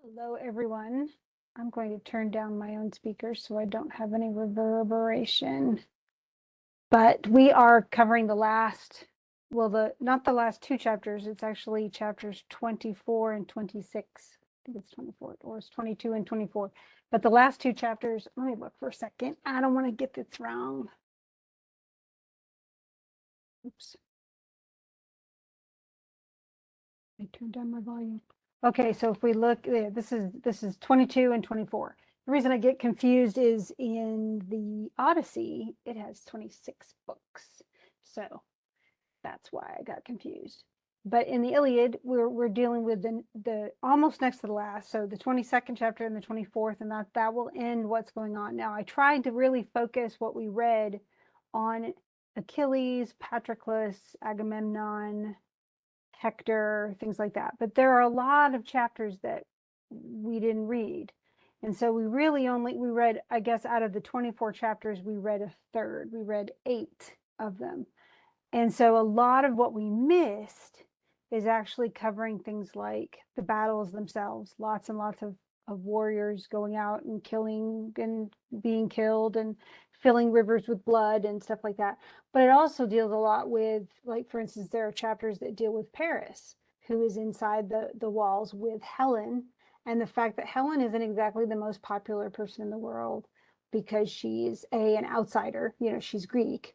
Hello, everyone. I'm going to turn down my own speaker so I don't have any reverberation. But we are covering the last, well, not the last two chapters. It's actually chapters 24 and 26. I think it's 24, or it's 22 and 24. But the last two chapters, let me look for a second. I don't want to get this wrong. Oops. I turned down my volume. Okay, so if we look, this is 22 and 24. The reason I get confused is in the Odyssey, it has 26 books. So that's why I got confused. But in the Iliad, we're dealing with the almost next to the last, so the 22nd chapter and the 24th, and that will end what's going on. Now, I tried to really focus what we read on Achilles, Patroclus, Agamemnon, Hector, things like that. But there are a lot of chapters that we didn't read. And so we read, I guess, out of the 24 chapters, we read a third. We read 8 of them. And so a lot of what we missed is actually covering things like the battles themselves, lots and lots of warriors going out and killing and being killed and filling rivers with blood and stuff like that. But it also deals a lot with, like, for instance, there are chapters that deal with Paris, who is inside the walls with Helen, and the fact that Helen isn't exactly the most popular person in the world because she's an outsider, she's Greek,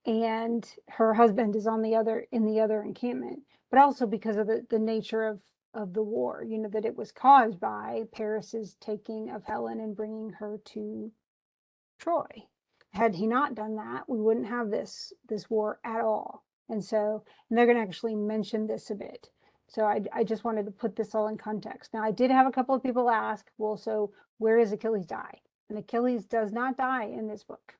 and her husband is in the other encampment, but also because of the nature of the war, that it was caused by Paris's taking of Helen and bringing her to Troy. Had he not done that, we wouldn't have this war at all. And they're going to actually mention this a bit. So I just wanted to put this all in context. Now, I did have a couple of people ask, well, so where does Achilles die? And Achilles does not die in this book.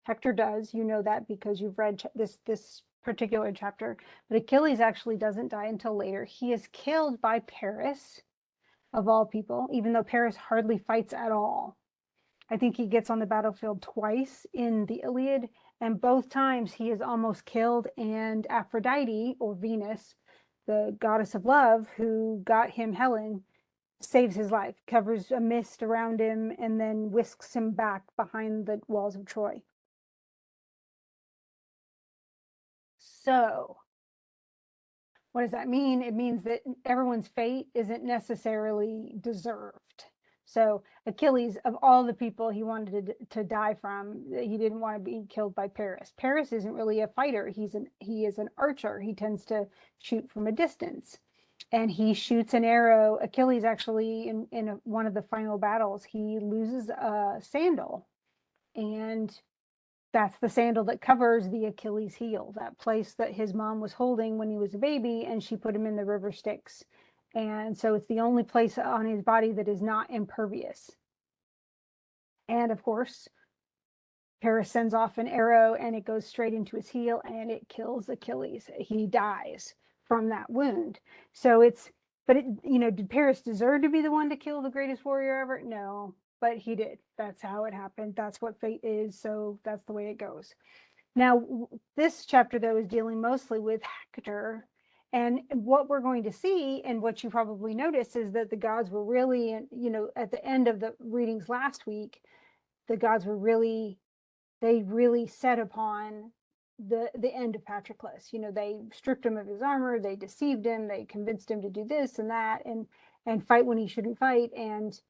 Hector does, that because you've read this particular chapter, but Achilles actually doesn't die until later. He is killed by Paris, of all people, even though Paris hardly fights at all. I think he gets on the battlefield twice in the Iliad, and both times he is almost killed, and Aphrodite, or Venus, the goddess of love, who got him Helen, saves his life, covers a mist around him, and then whisks him back behind the walls of Troy. So what does that mean? It means that everyone's fate isn't necessarily deserved. So Achilles, of all the people he wanted to die from, he didn't want to be killed by Paris. Paris isn't really a fighter. He is an archer. He tends to shoot from a distance. And he shoots an arrow. Achilles actually, in one of the final battles, he loses a sandal, and that's the sandal that covers the Achilles heel, that place that his mom was holding when he was a baby, and she put him in the river Styx. And so it's the only place on his body that is not impervious. And of course, Paris sends off an arrow and it goes straight into his heel and it kills Achilles. He dies from that wound. So did Paris deserve to be the one to kill the greatest warrior ever? No, but he did. That's how it happened. That's what fate is. So that's the way it goes. Now, this chapter, though, is dealing mostly with Hector. And what we're going to see, and what you probably noticed, is that the gods were really, at the end of the readings last week, the gods were they really set upon the end of Patroclus. They stripped him of his armor, they deceived him, they convinced him to do this and that, and fight when he shouldn't fight, and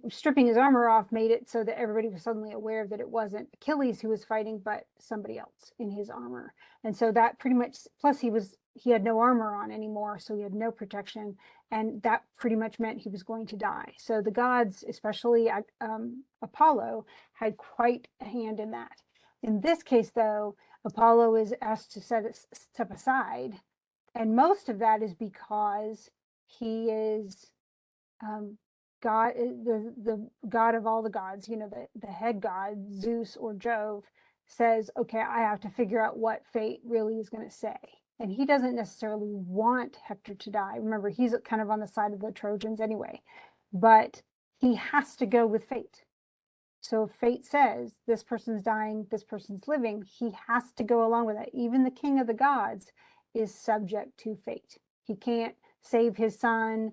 stripping his armor off made it so that everybody was suddenly aware that it wasn't Achilles who was fighting, but somebody else in his armor. And so that pretty much, plus he had no armor on anymore, so he had no protection, and that pretty much meant he was going to die. So the gods, especially Apollo, had quite a hand in that. In this case, though, Apollo is asked to step aside, and most of that is because he is God, the god of all the gods, the head god, Zeus or Jove, says, okay, I have to figure out what fate really is going to say. And he doesn't necessarily want Hector to die. Remember, he's kind of on the side of the Trojans anyway, but he has to go with fate. So if fate says this person's dying, this person's living, he has to go along with that. Even the king of the gods is subject to fate. He can't save his son.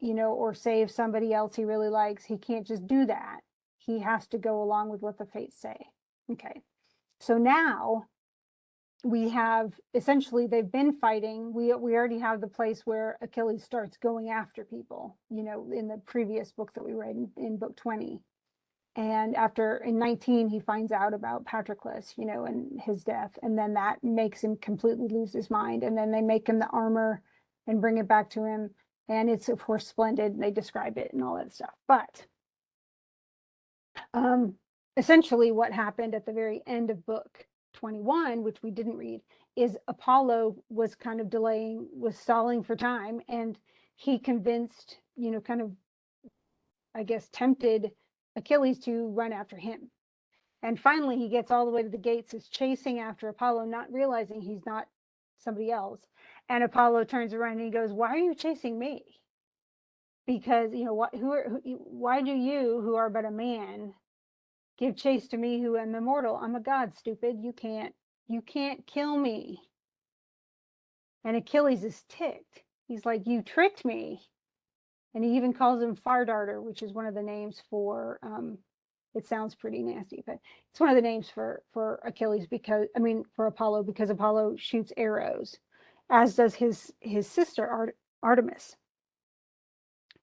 or save somebody else he really likes. He can't just do that. He has to go along with what the fates say. Okay. So now we have, essentially, they've been fighting. We already have the place where Achilles starts going after people, in the previous book that we read in book 20. And in 19, he finds out about Patroclus, and his death. And then that makes him completely lose his mind. And then they make him the armor and bring it back to him. And it's, of course, splendid. They describe it and all that stuff. But essentially what happened at the very end of book 21, which we didn't read, is Apollo was kind of was stalling for time. And he convinced, kind of, I guess, tempted Achilles to run after him. And finally, he gets all the way to the gates, is chasing after Apollo, not realizing he's not somebody else. And Apollo turns around and he goes, "Why are you chasing me? Because, why do you, who are but a man, give chase to me who am immortal? I'm a god, stupid. You can't kill me." And Achilles is ticked. He's like, "You tricked me." And he even calls him Far Darter, which is one of the names for, it sounds pretty nasty, but it's one of the names for Achilles, for Apollo, because Apollo shoots arrows, as does his sister Artemis.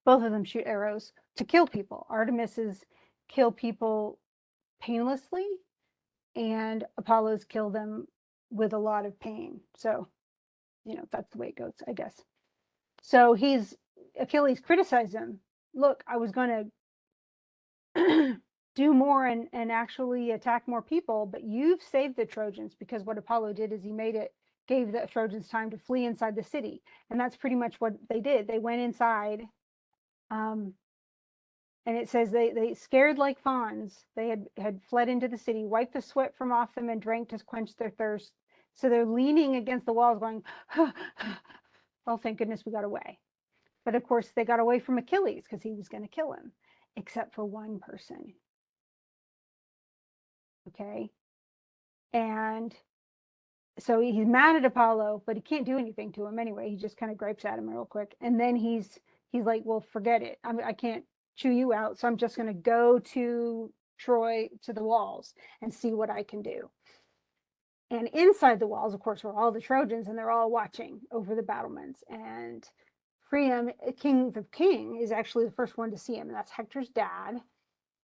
Both of them shoot arrows to kill people. Artemis's kill people painlessly, and Apollo's kill them with a lot of pain. So, that's the way it goes, I guess. So Achilles criticized him. "Look, I was going to do more and actually attack more people, but you've saved the Trojans," because what Apollo did is he gave the Trojans time to flee inside the city. And that's pretty much what they did. They went inside, and it says they scared like fawns. They had fled into the city, wiped the sweat from off them, and drank to quench their thirst. So they're leaning against the walls going, "Oh, thank goodness we got away." But of course, they got away from Achilles because he was going to kill him, except for one person. Okay. And so he's mad at Apollo, but he can't do anything to him anyway. He just kind of gripes at him real quick. And then he's like, "Well, forget it. I can't chew you out. So I'm just going to go to Troy, to the walls, and see what I can do." And inside the walls, of course, were all the Trojans, and they're all watching over the battlements. And Priam, king the king, is actually the first one to see him, and that's Hector's dad.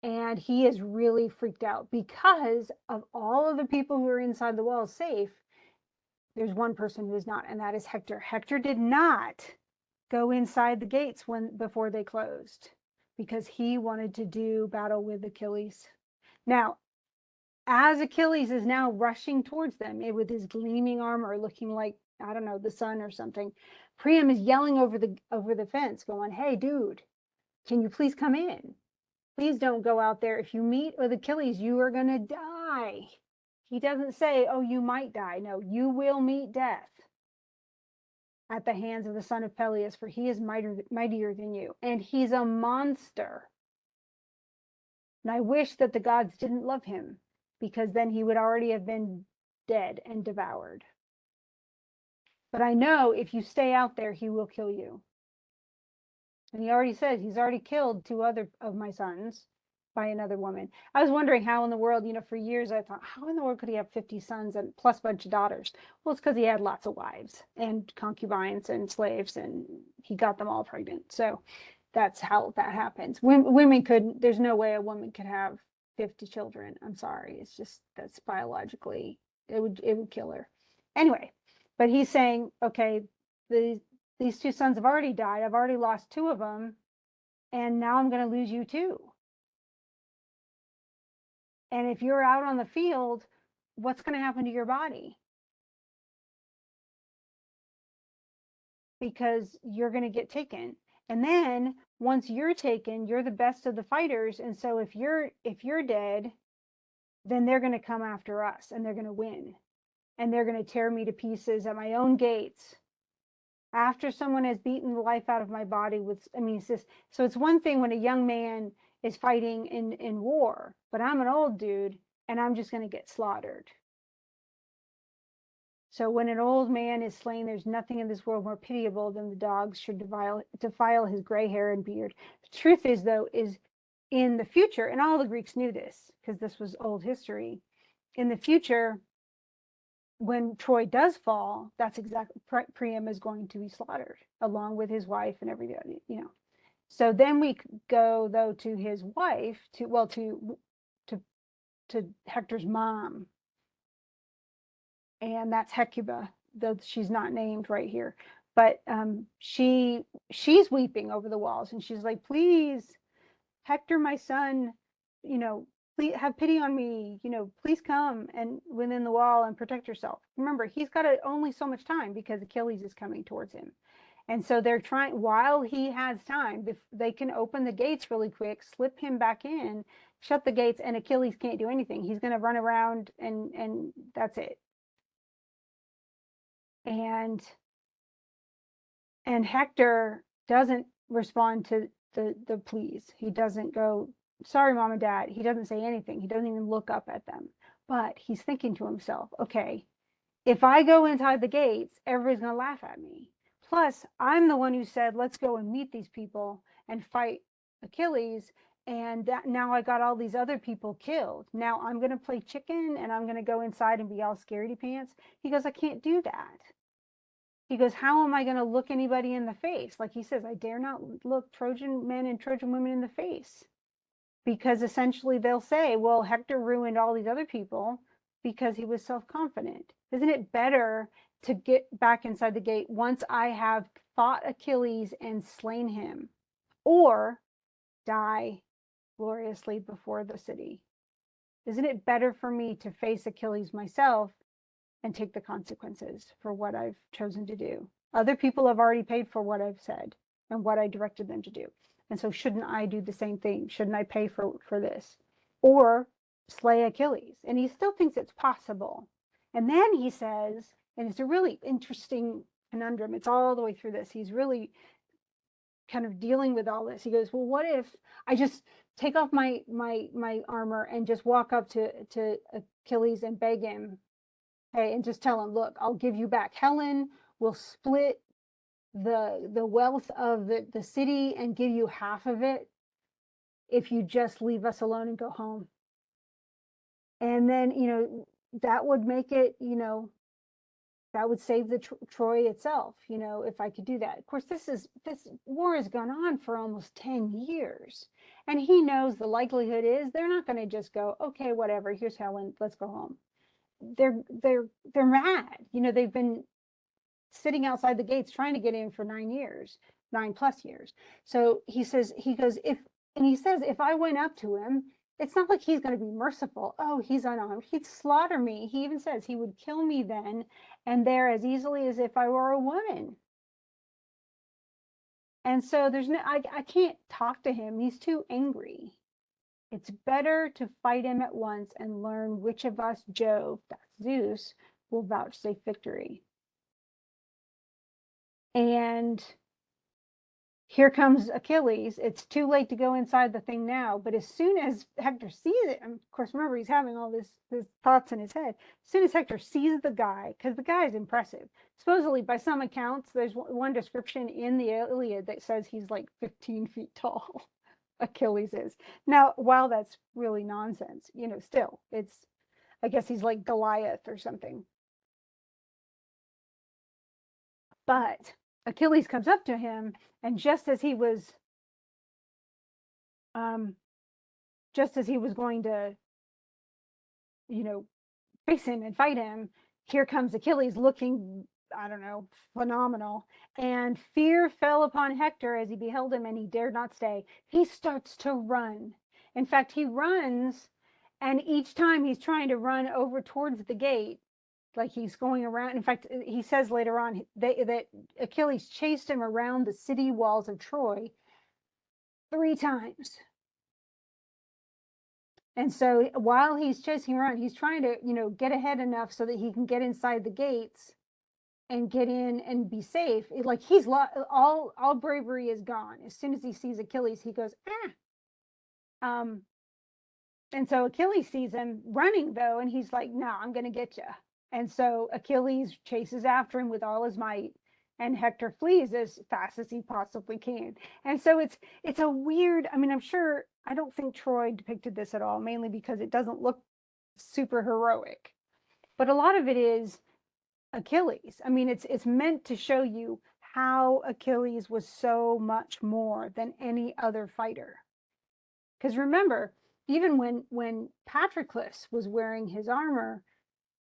And he is really freaked out because of all of the people who are inside the walls safe. There's one person who is not, and that is Hector. Hector did not go inside the gates before they closed, because he wanted to do battle with Achilles. Now, as Achilles is now rushing towards them with his gleaming armor, looking like, I don't know, the sun or something, Priam is yelling over the fence, going, "Hey, dude, can you please come in? Please don't go out there. If you meet with Achilles, you are going to die." He doesn't say, "Oh, you might die." No, you will meet death at the hands of the son of Peleus, for he is mightier than you, and he's a monster. And I wish that the gods didn't love him, because then he would already have been dead and devoured. But I know if you stay out there, he will kill you. And he already says he's already killed 2 other of my sons by another woman. I was wondering how in the world, for years I thought, how in the world could he have 50 sons and plus a bunch of daughters? Well, it's because he had lots of wives and concubines and slaves, and he got them all pregnant. So that's how that happens. Women couldn't, there's no way a woman could have 50 children. I'm sorry. It's just, that's biologically, it would kill her. Anyway, but he's saying, okay, these 2 sons have already died. I've already lost 2 of them. And now I'm going to lose you too. And if you're out on the field, what's going to happen to your body? Because you're going to get taken. And then once you're taken, you're the best of the fighters. And so if you're dead, then they're going to come after us, and they're going to win. And they're going to tear me to pieces at my own gates. After someone has beaten the life out of my body so it's one thing when a young man is fighting in war, but I'm an old dude and I'm just going to get slaughtered. So when an old man is slain, there's nothing in this world more pitiable than the dogs should defile his gray hair and beard. The truth is, though, is in the future, and all the Greeks knew this because this was old history. In the future, when Troy does fall, that's exactly Priam is going to be slaughtered along with his wife and everybody, you know. So then we go though to his wife, to Hector's mom, and that's Hecuba, though she's not named right here. But she's weeping over the walls, and she's like, "Please, Hector, my son, you know, please have pity on me. You know, please come and within the wall and protect yourself." Remember, he's got only so much time because Achilles is coming towards him. And so they're trying, while he has time, they can open the gates really quick, slip him back in, shut the gates, and Achilles can't do anything. He's going to run around and that's it. And Hector doesn't respond to the pleas. He doesn't go, "Sorry, mom and dad." He doesn't say anything. He doesn't even look up at them. But he's thinking to himself, okay, if I go inside the gates, everybody's going to laugh at me. Plus, I'm the one who said, let's go and meet these people and fight Achilles. And that now I got all these other people killed. Now I'm going to play chicken and I'm going to go inside and be all scaredy pants. He goes, I can't do that. He goes, how am I going to look anybody in the face? Like he says, I dare not look Trojan men and Trojan women in the face. Because essentially they'll say, well, Hector ruined all these other people because he was self-confident. Isn't it better to get back inside the gate once I have fought Achilles and slain him, or die gloriously before the city? Isn't it better for me to face Achilles myself and take the consequences for what I've chosen to do? Other people have already paid for what I've said and what I directed them to do. And so shouldn't I do the same thing? Shouldn't I pay for this? Or slay Achilles? And he still thinks it's possible. And then he says, and it's a really interesting conundrum. It's all the way through this. He's really kind of dealing with all this. He goes, well, what if I just take off my armor and just walk up to Achilles and beg him, hey, and just tell him, look, I'll give you back Helen. We'll split the wealth of the city and give you half of it if you just leave us alone and go home. And then, you know, that would make it, you know, that would save the Troy itself, you know, if I could do that. Of course, this war has gone on for almost 10 years. And he knows the likelihood is they're not going to just go, okay, whatever, here's Helen, let's go home. They're mad. You know, they've been sitting outside the gates trying to get in for 9 years, 9+ years. So he says, he goes, if I went up to him, it's not like he's going to be merciful. Oh, he's unarmed. He'd slaughter me. He even says he would kill me then and there as easily as if I were a woman. And so there's no, I can't talk to him. He's too angry. It's better to fight him at once and learn which of us, Jove, that's Zeus, will vouchsafe victory. And here comes Achilles. It's too late to go inside the thing now, but as soon as Hector sees it, and of course, remember, he's having all his thoughts in his head. As soon as Hector sees the guy, because the guy is impressive. Supposedly, by some accounts, there's one description in the Iliad that says he's like 15 feet tall. Achilles is. Now, while that's really nonsense, you know, still, I guess he's like Goliath or something. But Achilles comes up to him, and just as he was going to, you know, face him and fight him, here comes Achilles looking, I don't know, phenomenal. And fear fell upon Hector as he beheld him, and he dared not stay. He starts to run. In fact, he runs, and each time he's trying to run over towards the gate, like he's going around. In fact, he says later on that Achilles chased him around the city walls of Troy 3 times. And so while he's chasing around, he's trying to, you know, get ahead enough so that he can get inside the gates and get in and be safe. Like he's all bravery is gone. As soon as he sees Achilles, he goes, and so Achilles sees him running though, and he's like, no, I'm going to get you. And so Achilles chases after him with all his might, and Hector flees as fast as he possibly can. And so it's a weird, I mean, I'm sure, I don't think Troy depicted this at all, mainly because it doesn't look super heroic. But a lot of it is Achilles. I mean, it's meant to show you how Achilles was so much more than any other fighter. Because remember, even when Patroclus was wearing his armor,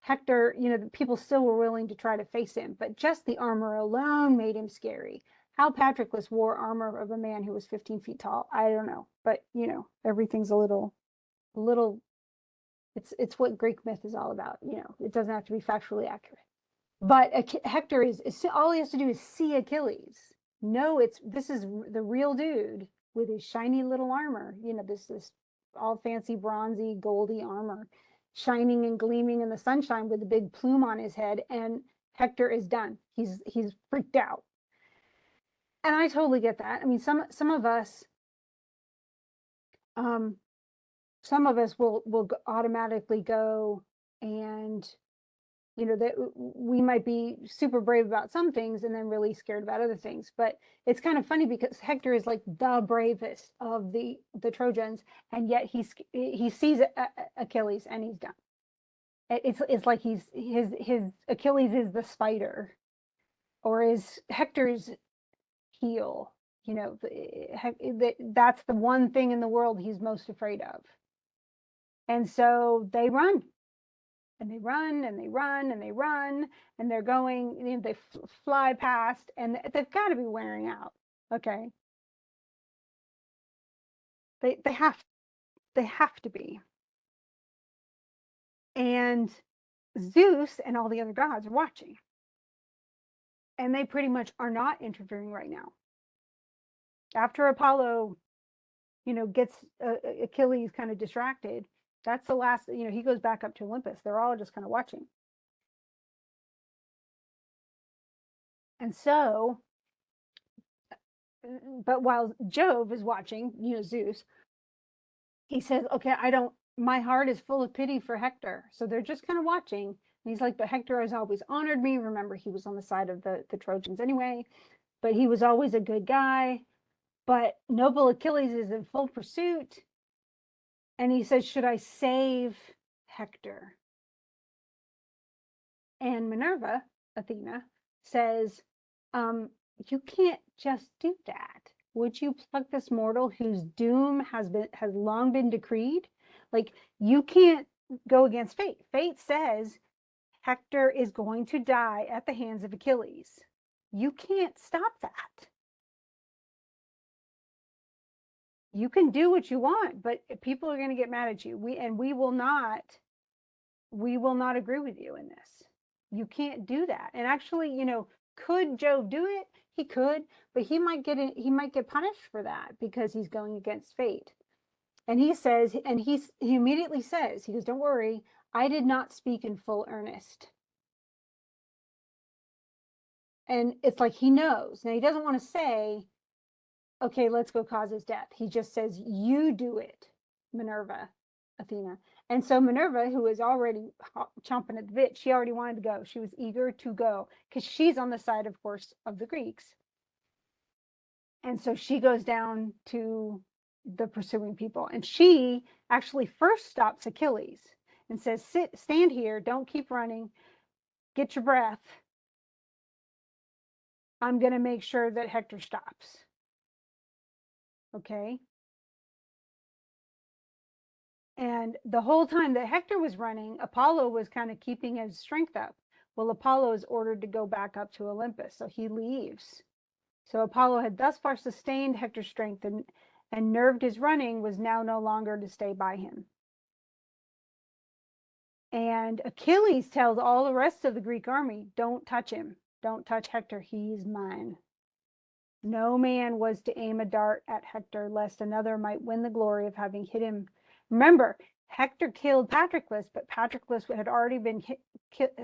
Hector, the people still were willing to try to face him, but just the armor alone made him scary. How Patroclus wore armor of a man who was 15 feet tall, I don't know. But everything's a little. It's what Greek myth is all about. It doesn't have to be factually accurate. But Hector is all he has to do is see Achilles. No, this is the real dude with his shiny little armor. This all fancy bronzy goldy armor, shining and gleaming in the sunshine with a big plume on his head, and Hector is done. He's freaked out. And I totally get that. I mean, some of us will automatically go and that we might be super brave about some things and then really scared about other things. But it's kind of funny because Hector is like the bravest of the Trojans, and yet he sees Achilles and he's done. It's like his Achilles is the spider, or is Hector's heel. That's the one thing in the world he's most afraid of. And so they run and they run and they run and they run, and they're going, they fly past, and they've got to be wearing out. Okay. They have to be. And Zeus and all the other gods are watching. And they pretty much are not interfering right now. After Apollo, gets Achilles kind of distracted, that's the last, he goes back up to Olympus. They're all just kind of watching. And so, but while Jove is watching, Zeus, he says, okay, my heart is full of pity for Hector. So they're just kind of watching. And he's like, but Hector has always honored me. Remember, he was on the side of the Trojans anyway, but he was always a good guy. But noble Achilles is in full pursuit. And he says, should I save Hector? And Minerva, Athena, says, you can't just do that. Would you pluck this mortal whose doom has long been decreed? Like, you can't go against fate. Fate says Hector is going to die at the hands of Achilles. You can't stop that. You can do what you want, but people are going to get mad at you. We will not agree with you in this. You can't do that. And actually, could Jove do it? He could, but he might get punished for that because he's going against fate. And he says, and he immediately says, he goes, don't worry, I did not speak in full earnest. And it's like he knows. Now he doesn't want to say, okay, let's go cause his death. He just says, you do it, Minerva, Athena. And so Minerva, who was already chomping at the bit, she already wanted to go. She was eager to go because she's on the side, of course, of the Greeks. And so she goes down to the pursuing people. And she actually first stops Achilles and says, stand here, don't keep running, get your breath. I'm going to make sure that Hector stops. Okay. And the whole time that Hector was running, Apollo was kind of keeping his strength up. Well, Apollo is ordered to go back up to Olympus, so he leaves. So Apollo had thus far sustained Hector's strength and nerved his running, was now no longer to stay by him. And Achilles tells all the rest of the Greek army, don't touch him. Don't touch Hector. He's mine. No man was to aim a dart at Hector, lest another might win the glory of having hit him. Remember, Hector killed Patroclus, but Patroclus had already been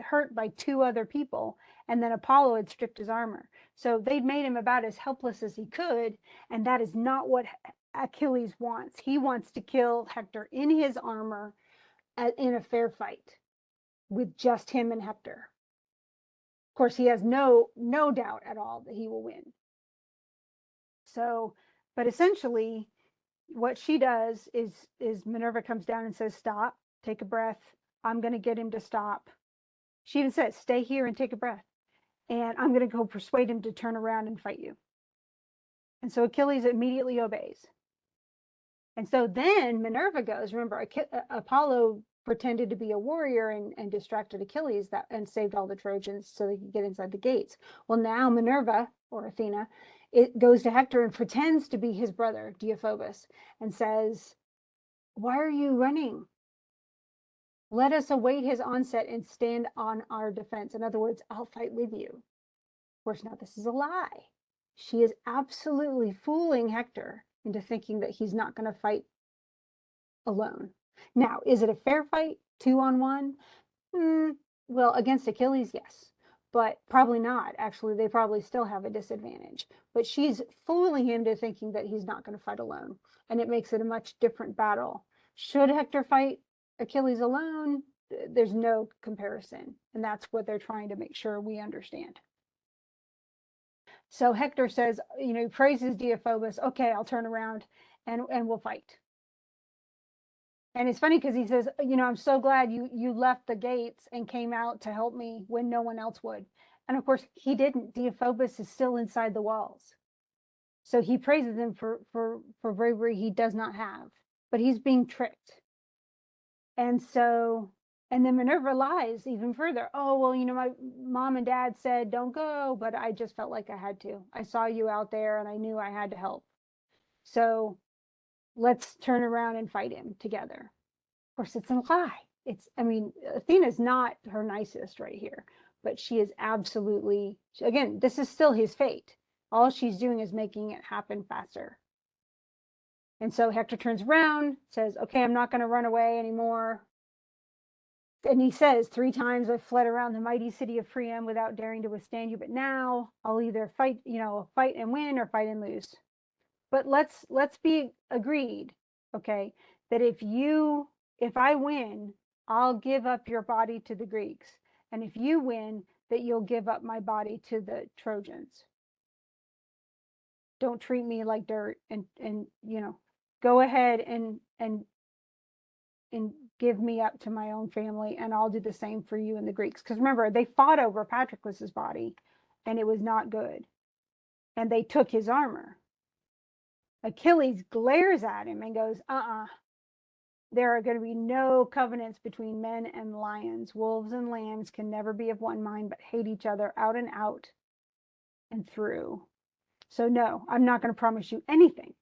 hurt by 2 other people, and then Apollo had stripped his armor. So they'd made him about as helpless as he could, and that is not what Achilles wants. He wants to kill Hector in his armor in a fair fight. with just him and Hector. Of course, he has no doubt at all that he will win. So, but essentially, what she does is Minerva comes down and says, "Stop, take a breath. I'm going to get him to stop." She even says, "Stay here and take a breath, and I'm going to go persuade him to turn around and fight you." And so Achilles immediately obeys. And so then Minerva goes. Remember, Apollo pretended to be a warrior and distracted Achilles and saved all the Trojans so they could get inside the gates. Well, now Minerva, or Athena, it goes to Hector and pretends to be his brother, Deiphobus, and says, "Why are you running? Let us await his onset and stand on our defense." In other words, I'll fight with you. Of course, now this is a lie. She is absolutely fooling Hector into thinking that he's not going to fight alone. Now, is it a fair fight, 2-on-1? Well, against Achilles, yes, but probably not. Actually, they probably still have a disadvantage. But she's fooling him to thinking that he's not going to fight alone, and it makes it a much different battle. Should Hector fight Achilles alone? There's no comparison, and that's what they're trying to make sure we understand. So Hector says, praises Deiphobus. "Okay, I'll turn around and we'll fight." And it's funny because he says, "I'm so glad you left the gates and came out to help me when no one else would." And of course, he didn't. Deiphobus is still inside the walls. So he praises him for bravery he does not have, but he's being tricked. And so, and then Minerva lies even further. "Oh, well, my mom and dad said don't go, but I just felt like I had to. I saw you out there and I knew I had to help. So let's turn around and fight him together." Of course, it's a lie. Athena's not her nicest right here, but she is absolutely, again, this is still his fate. All she's doing is making it happen faster. And so Hector turns around, says, "Okay, I'm not going to run away anymore." And he says, "3 times I've fled around the mighty city of Priam without daring to withstand you, but now I'll either fight and win or fight and lose." But let's be agreed, okay, that if I win, I'll give up your body to the Greeks, and if you win, that you'll give up my body to the Trojans. Don't treat me like dirt, and go ahead and give me up to my own family, and I'll do the same for you and the Greeks. Because remember, they fought over Patroclus's body, and it was not good, and they took his armor. Achilles glares at him and goes, "There are going to be no covenants between men and lions. Wolves and lambs can never be of one mind, but hate each other out and out and through. So no, I'm not going to promise you anything,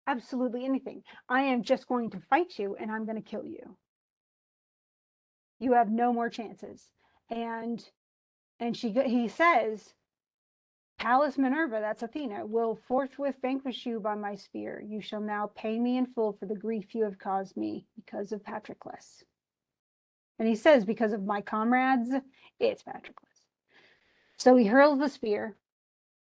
absolutely anything. I am just going to fight you and I'm going to kill you. You have no more chances." And he says, "Pallas Minerva," that's Athena, "will forthwith vanquish you by my spear. You shall now pay me in full for the grief you have caused me because of Patroclus." And he says, "Because of my comrades, it's Patroclus." So he hurls the spear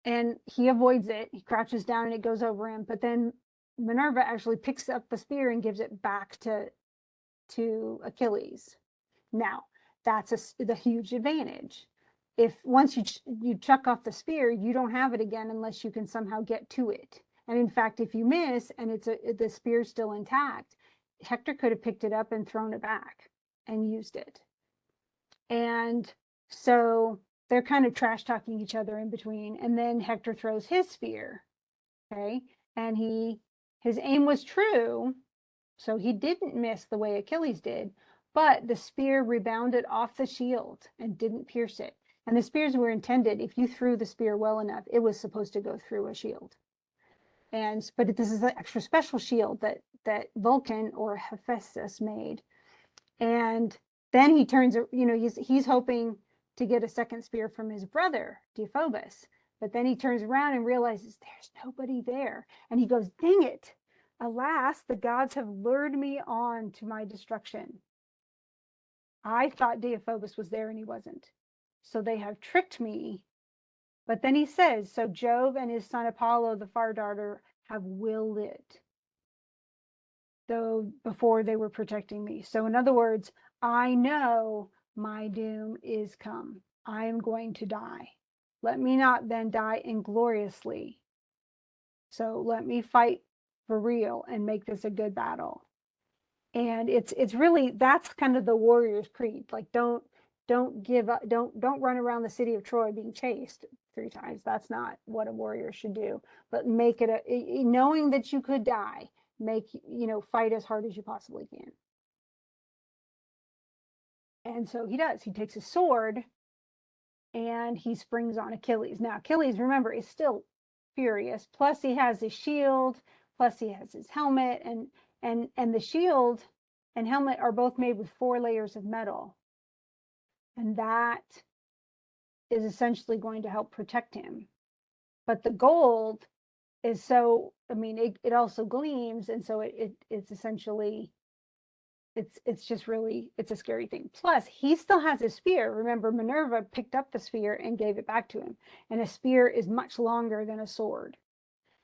and he avoids it. He crouches down and it goes over him. But then Minerva actually picks up the spear and gives it back to Achilles. Now, that's the huge advantage. If once you chuck off the spear, you don't have it again unless you can somehow get to it. And in fact, if you miss and the spear's still intact, Hector could have picked it up and thrown it back and used it. And so they're kind of trash talking each other in between. And then Hector throws his spear. Okay. And his aim was true. So he didn't miss the way Achilles did, but the spear rebounded off the shield and didn't pierce it. And the spears were intended, if you threw the spear well enough, it was supposed to go through a shield. But this is an extra special shield that Vulcan or Hephaestus made. And then he turns, he's hoping to get a second spear from his brother, Deiphobus. But then he turns around and realizes there's nobody there. And he goes, "Dang it. Alas, the gods have lured me on to my destruction. I thought Deiphobus was there and he wasn't. So they have tricked me." But then he says, "So Jove and his son Apollo, the far darter, have willed it, though before they were protecting me." So in other words, I know my doom is come. I am going to die. Let me not then die ingloriously. So let me fight for real and make this a good battle. And it's really, that's kind of the warrior's creed. Like, don't give up, don't run around the city of Troy being chased 3 times. That's not what a warrior should do. But make it knowing that you could die, fight as hard as you possibly can. And so he does. He takes his sword and he springs on Achilles. Now, Achilles, remember, is still furious. Plus, he has his shield. Plus, he has his helmet, and the shield and helmet are both made with 4 layers of metal, and that is essentially going to help protect him. But the gold is so, I mean, it also gleams, and so it's essentially it's just really, it's a scary thing. Plus, he still has his spear. Remember, Minerva picked up the spear and gave it back to him, and a spear is much longer than a sword.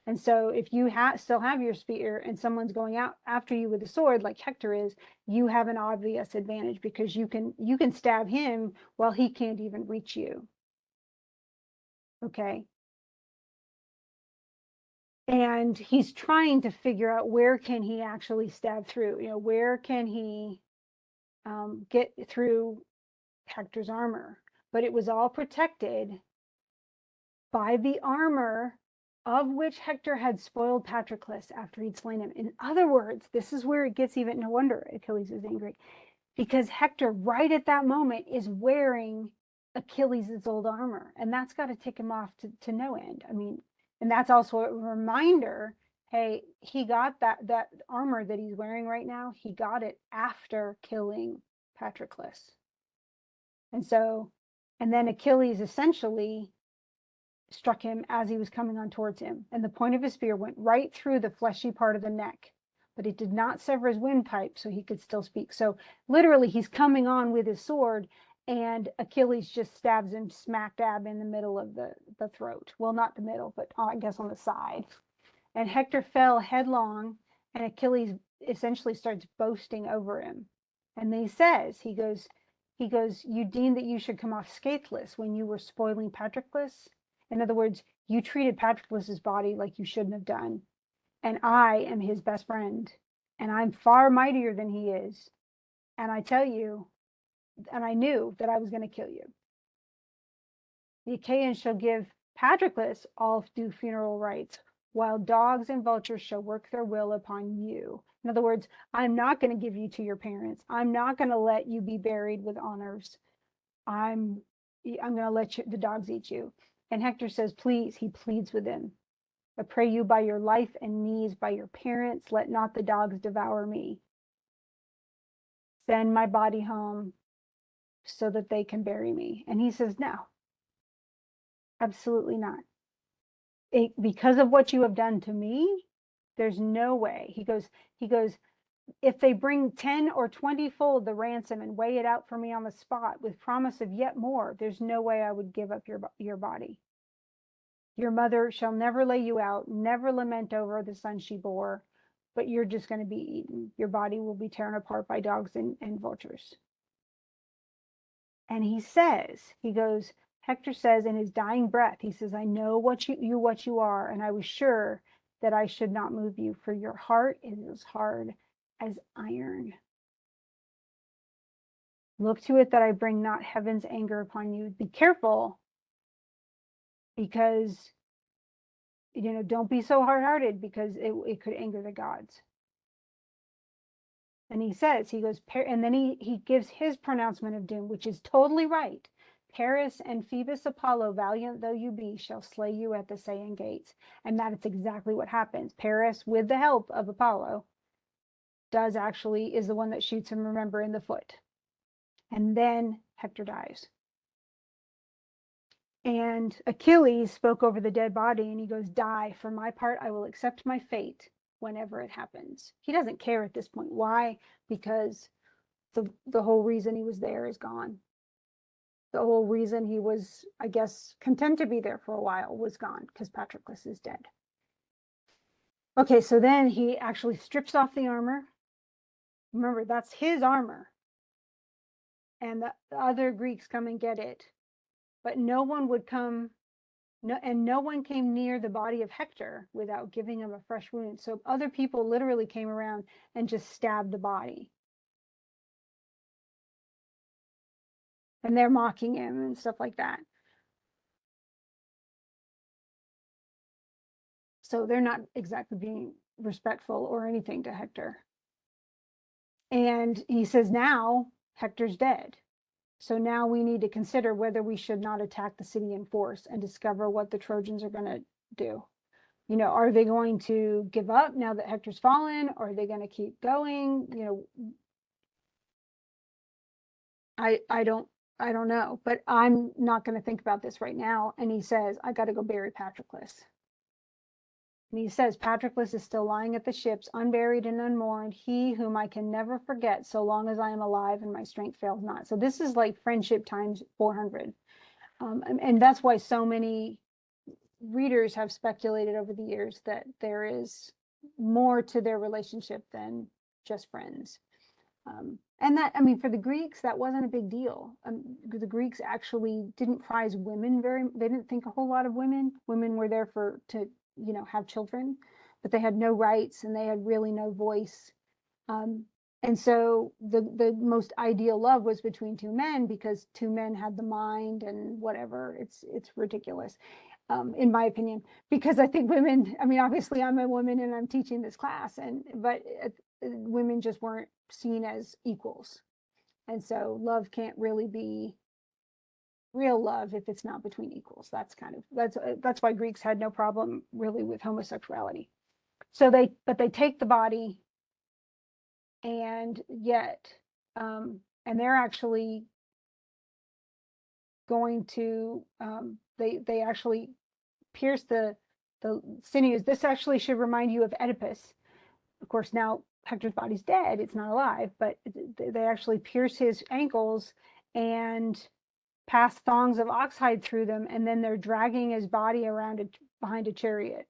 And so if you still have your spear and someone's going out after you with a sword like Hector is, you have an obvious advantage because you can stab him while he can't even reach you. Okay. And he's trying to figure out where can he actually stab through, where can he get through Hector's armor. But it was all protected by the armor of which Hector had spoiled Patroclus after he'd slain him. In other words, this is where it gets even, no wonder Achilles is angry, because Hector right at that moment is wearing Achilles' old armor, and that's got to tick him off to no end. I mean, and that's also a reminder, hey, he got that armor that he's wearing right now, he got it after killing Patroclus. And so, and then Achilles essentially struck him as he was coming on towards him, and the point of his spear went right through the fleshy part of the neck, but it did not sever his windpipe, so he could still speak. So literally, he's coming on with his sword, and Achilles just stabs him smack dab in the middle of the throat. Well, not the middle, but I guess on the side. And Hector fell headlong, and Achilles essentially starts boasting over him. And then he goes, you deemed that you should come off scatheless when you were spoiling Patroclus. In other words, you treated Patroclus's body like you shouldn't have done. And I am his best friend. And I'm far mightier than he is. And I tell you, and I knew that I was going to kill you. The Achaeans shall give Patroclus all due funeral rites, while dogs and vultures shall work their will upon you. In other words, I'm not going to give you to your parents. I'm not going to let you be buried with honors. I'm going to let the dogs eat you. And Hector says, please, he pleads with him. I pray you by your life and knees, by your parents, let not the dogs devour me. Send my body home so that they can bury me. And he says, no, absolutely not. Because of what you have done to me, there's no way. He goes, if they bring 10 or 20-fold the ransom and weigh it out for me on the spot with promise of yet more, there's no way I would give up your body. Your mother shall never lay you out, never lament over the son she bore, but you're just going to be eaten. Your body will be torn apart by dogs and vultures. And Hector says in his dying breath, he says, I know what you are, and I was sure that I should not move you, for your heart is as hard as iron. Look to it that I bring not heaven's anger upon you. Be careful, because, don't be so hard-hearted, because it could anger the gods. And he goes, and then he gives his pronouncement of doom, which is totally right. Paris and Phoebus Apollo, valiant though you be, shall slay you at the Scaean gates. And that is exactly what happens. Paris, with the help of Apollo, is the one that shoots him, remember, in the foot. And then Hector dies. And Achilles spoke over the dead body, and he goes, die. For my part, I will accept my fate whenever it happens. He doesn't care at this point. Why? Because the whole reason he was there is gone. The whole reason he was, I guess, content to be there for a while was gone, because Patroclus is dead. Okay, so then he actually strips off the armor. Remember, that's his armor. and the other Greeks come and get it, but no one would come. No, and no one came near the body of Hector without giving him a fresh wound. So other people literally came around and just stabbed the body. And they're mocking him and stuff like that. So they're not exactly being respectful or anything to Hector. And he says, now Hector's dead. So now we need to consider whether we should not attack the city in force and discover what the Trojans are going to do. You know, are they going to give up now that Hector's fallen? Or are they going to keep going? You know, I don't know, but I'm not going to think about this right now. And he says, I got to go bury Patroclus. And he says, Patroclus is still lying at the ships, unburied and unmourned, he whom I can never forget so long as I am alive and my strength fails not. So this is like friendship times 400. And that's why so many readers have speculated over the years that there is more to their relationship than just friends. And that, I mean, for the Greeks, that wasn't a big deal. The Greeks actually didn't prize women they didn't think a whole lot of women. Women were there to, you know, have children, but they had no rights and they had really no voice. And so the most ideal love was between two men because two men had the mind and whatever. It's ridiculous, in my opinion, because I think women, I mean, obviously I'm a woman and I'm teaching this class, but women just weren't seen as equals. And so love can't really be real love if it's not between equals. That's why Greeks had no problem really with homosexuality. So but they take the body, and yet, and they're actually going to, they actually pierce the sinews. This actually should remind you of Oedipus. Of course, now Hector's body's dead, it's not alive, but they actually pierce his ankles and pass thongs of oxhide through them, and then they're dragging his body around behind a chariot.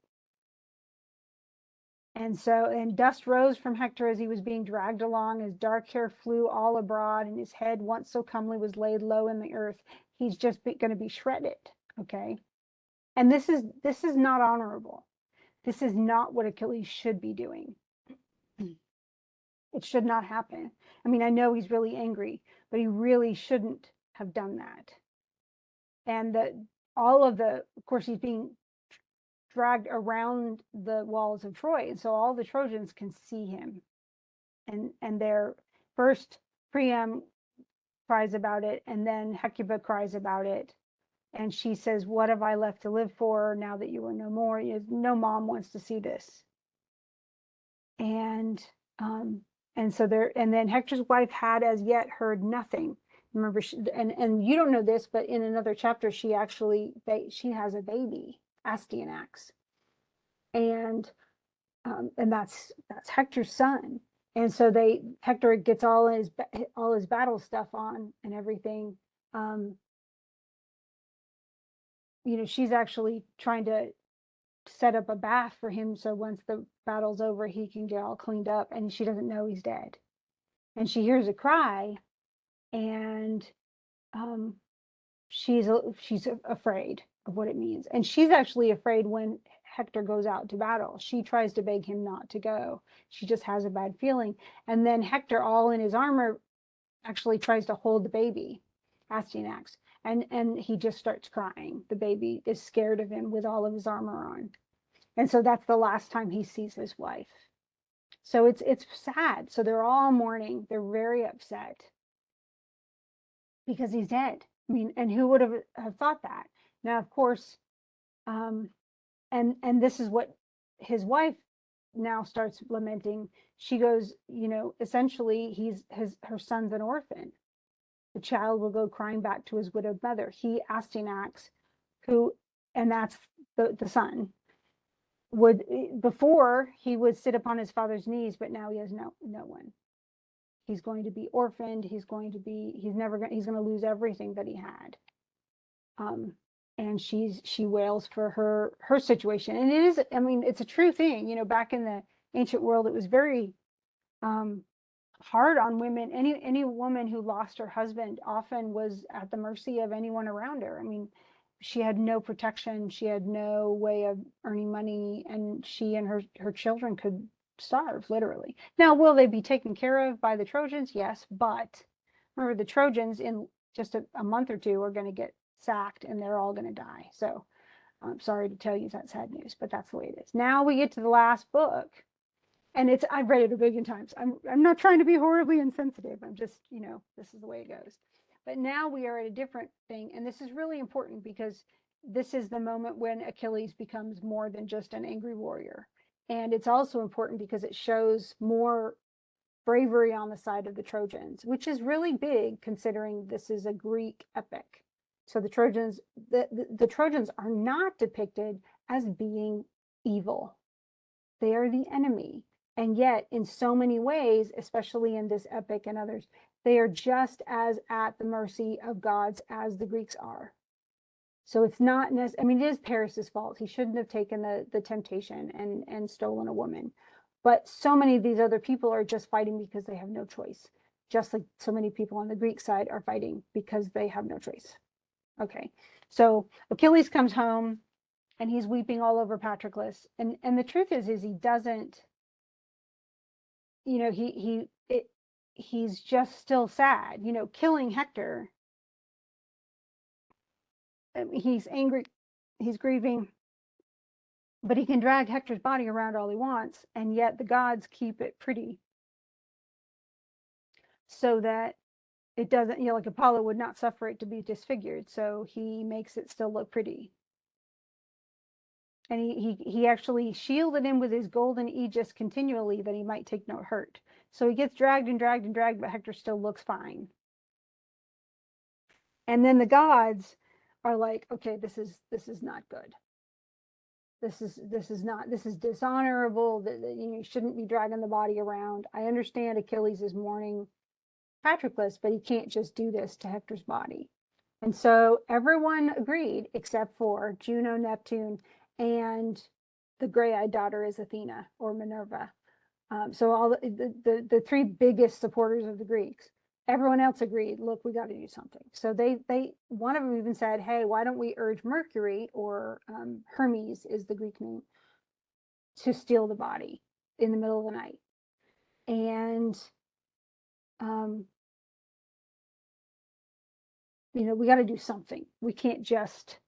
And dust rose from Hector as he was being dragged along. His dark hair flew all abroad, and his head, once so comely, was laid low in the earth. He's just going to be shredded, okay? And this is not honorable. This is not what Achilles should be doing. It should not happen. I mean, I know he's really angry, but he really shouldn't have done that. And of course, he's being dragged around the walls of Troy. And so all the Trojans can see him. And their first Priam cries about it, and then Hecuba cries about it. And she says, what have I left to live for now that you are no more? No mom wants to see this. And so and then Hector's wife had as yet heard nothing. Remember, and you don't know this, but in another chapter, she has a baby, Astyanax, and that's Hector's son. And so Hector gets all his battle stuff on and everything. You know, she's actually trying to set up a bath for him, so once the battle's over, he can get all cleaned up, and she doesn't know he's dead. And she hears a cry, and she's afraid of what it means. And she's actually afraid when Hector goes out to battle. She tries to beg him not to go. She just has a bad feeling. And then Hector, all in his armor, actually tries to hold the baby, Astyanax, and he just starts crying. The baby is scared of him with all of his armor on. And so that's the last time he sees his wife. So it's sad. So they're all mourning. They're very upset because he's dead. I mean, and who would have thought that? Now, of course, and this is what his wife now starts lamenting. She goes, you know, essentially her son's an orphan. The child will go crying back to his widowed mother. He, Astyanax, and that's the son, before he would sit upon his father's knees, but now he has no one. He's going to be orphaned. He's going to lose everything that he had. And she wails for her situation. And it is, I mean, it's a true thing. You know, back in the ancient world, it was very hard on women. Any woman who lost her husband often was at the mercy of anyone around her. I mean, she had no protection, she had no way of earning money, and she and her children could starve, literally. Now, will they be taken care of by the Trojans? Yes, but remember, the Trojans in just a month or two are going to get sacked and they're all going to die. So I'm sorry to tell you that's sad news, but that's the way it is. Now we get to the last book, and I've read it a billion times. I'm not trying to be horribly insensitive. I'm just, this is the way it goes. But now we are at a different thing, and this is really important because this is the moment when Achilles becomes more than just an angry warrior. And it's also important because it shows more bravery on the side of the Trojans, which is really big considering this is a Greek epic. So the Trojans are not depicted as being evil. They are the enemy. And yet, in so many ways, especially in this epic and others, they are just as at the mercy of gods as the Greeks are. So it's not necessarily, I mean, it is Paris's fault. He shouldn't have taken the temptation and stolen a woman. But so many of these other people are just fighting because they have no choice. Just like so many people on the Greek side are fighting because they have no choice. Okay, so Achilles comes home and he's weeping all over Patroclus. And the truth is he doesn't, he's just still sad. Killing Hector, he's angry, he's grieving, but he can drag Hector's body around all he wants, and yet the gods keep it pretty so that it doesn't, like Apollo would not suffer it to be disfigured, so he makes it still look pretty. And he actually shielded him with his golden aegis continually that he might take no hurt. So he gets dragged and dragged and dragged, but Hector still looks fine. And then the gods are like, okay, this is not good. This is dishonorable. You shouldn't be dragging the body around. I understand Achilles is mourning Patroclus, but he can't just do this to Hector's body. And so everyone agreed except for Juno, Neptune, and the gray-eyed daughter is Athena or Minerva. So all the three biggest supporters of the Greeks, everyone else agreed, look, we got to do something. So they one of them even said, hey, why don't we urge Mercury, or Hermes is the Greek name, to steal the body in the middle of the night. And we got to do something. We can't just,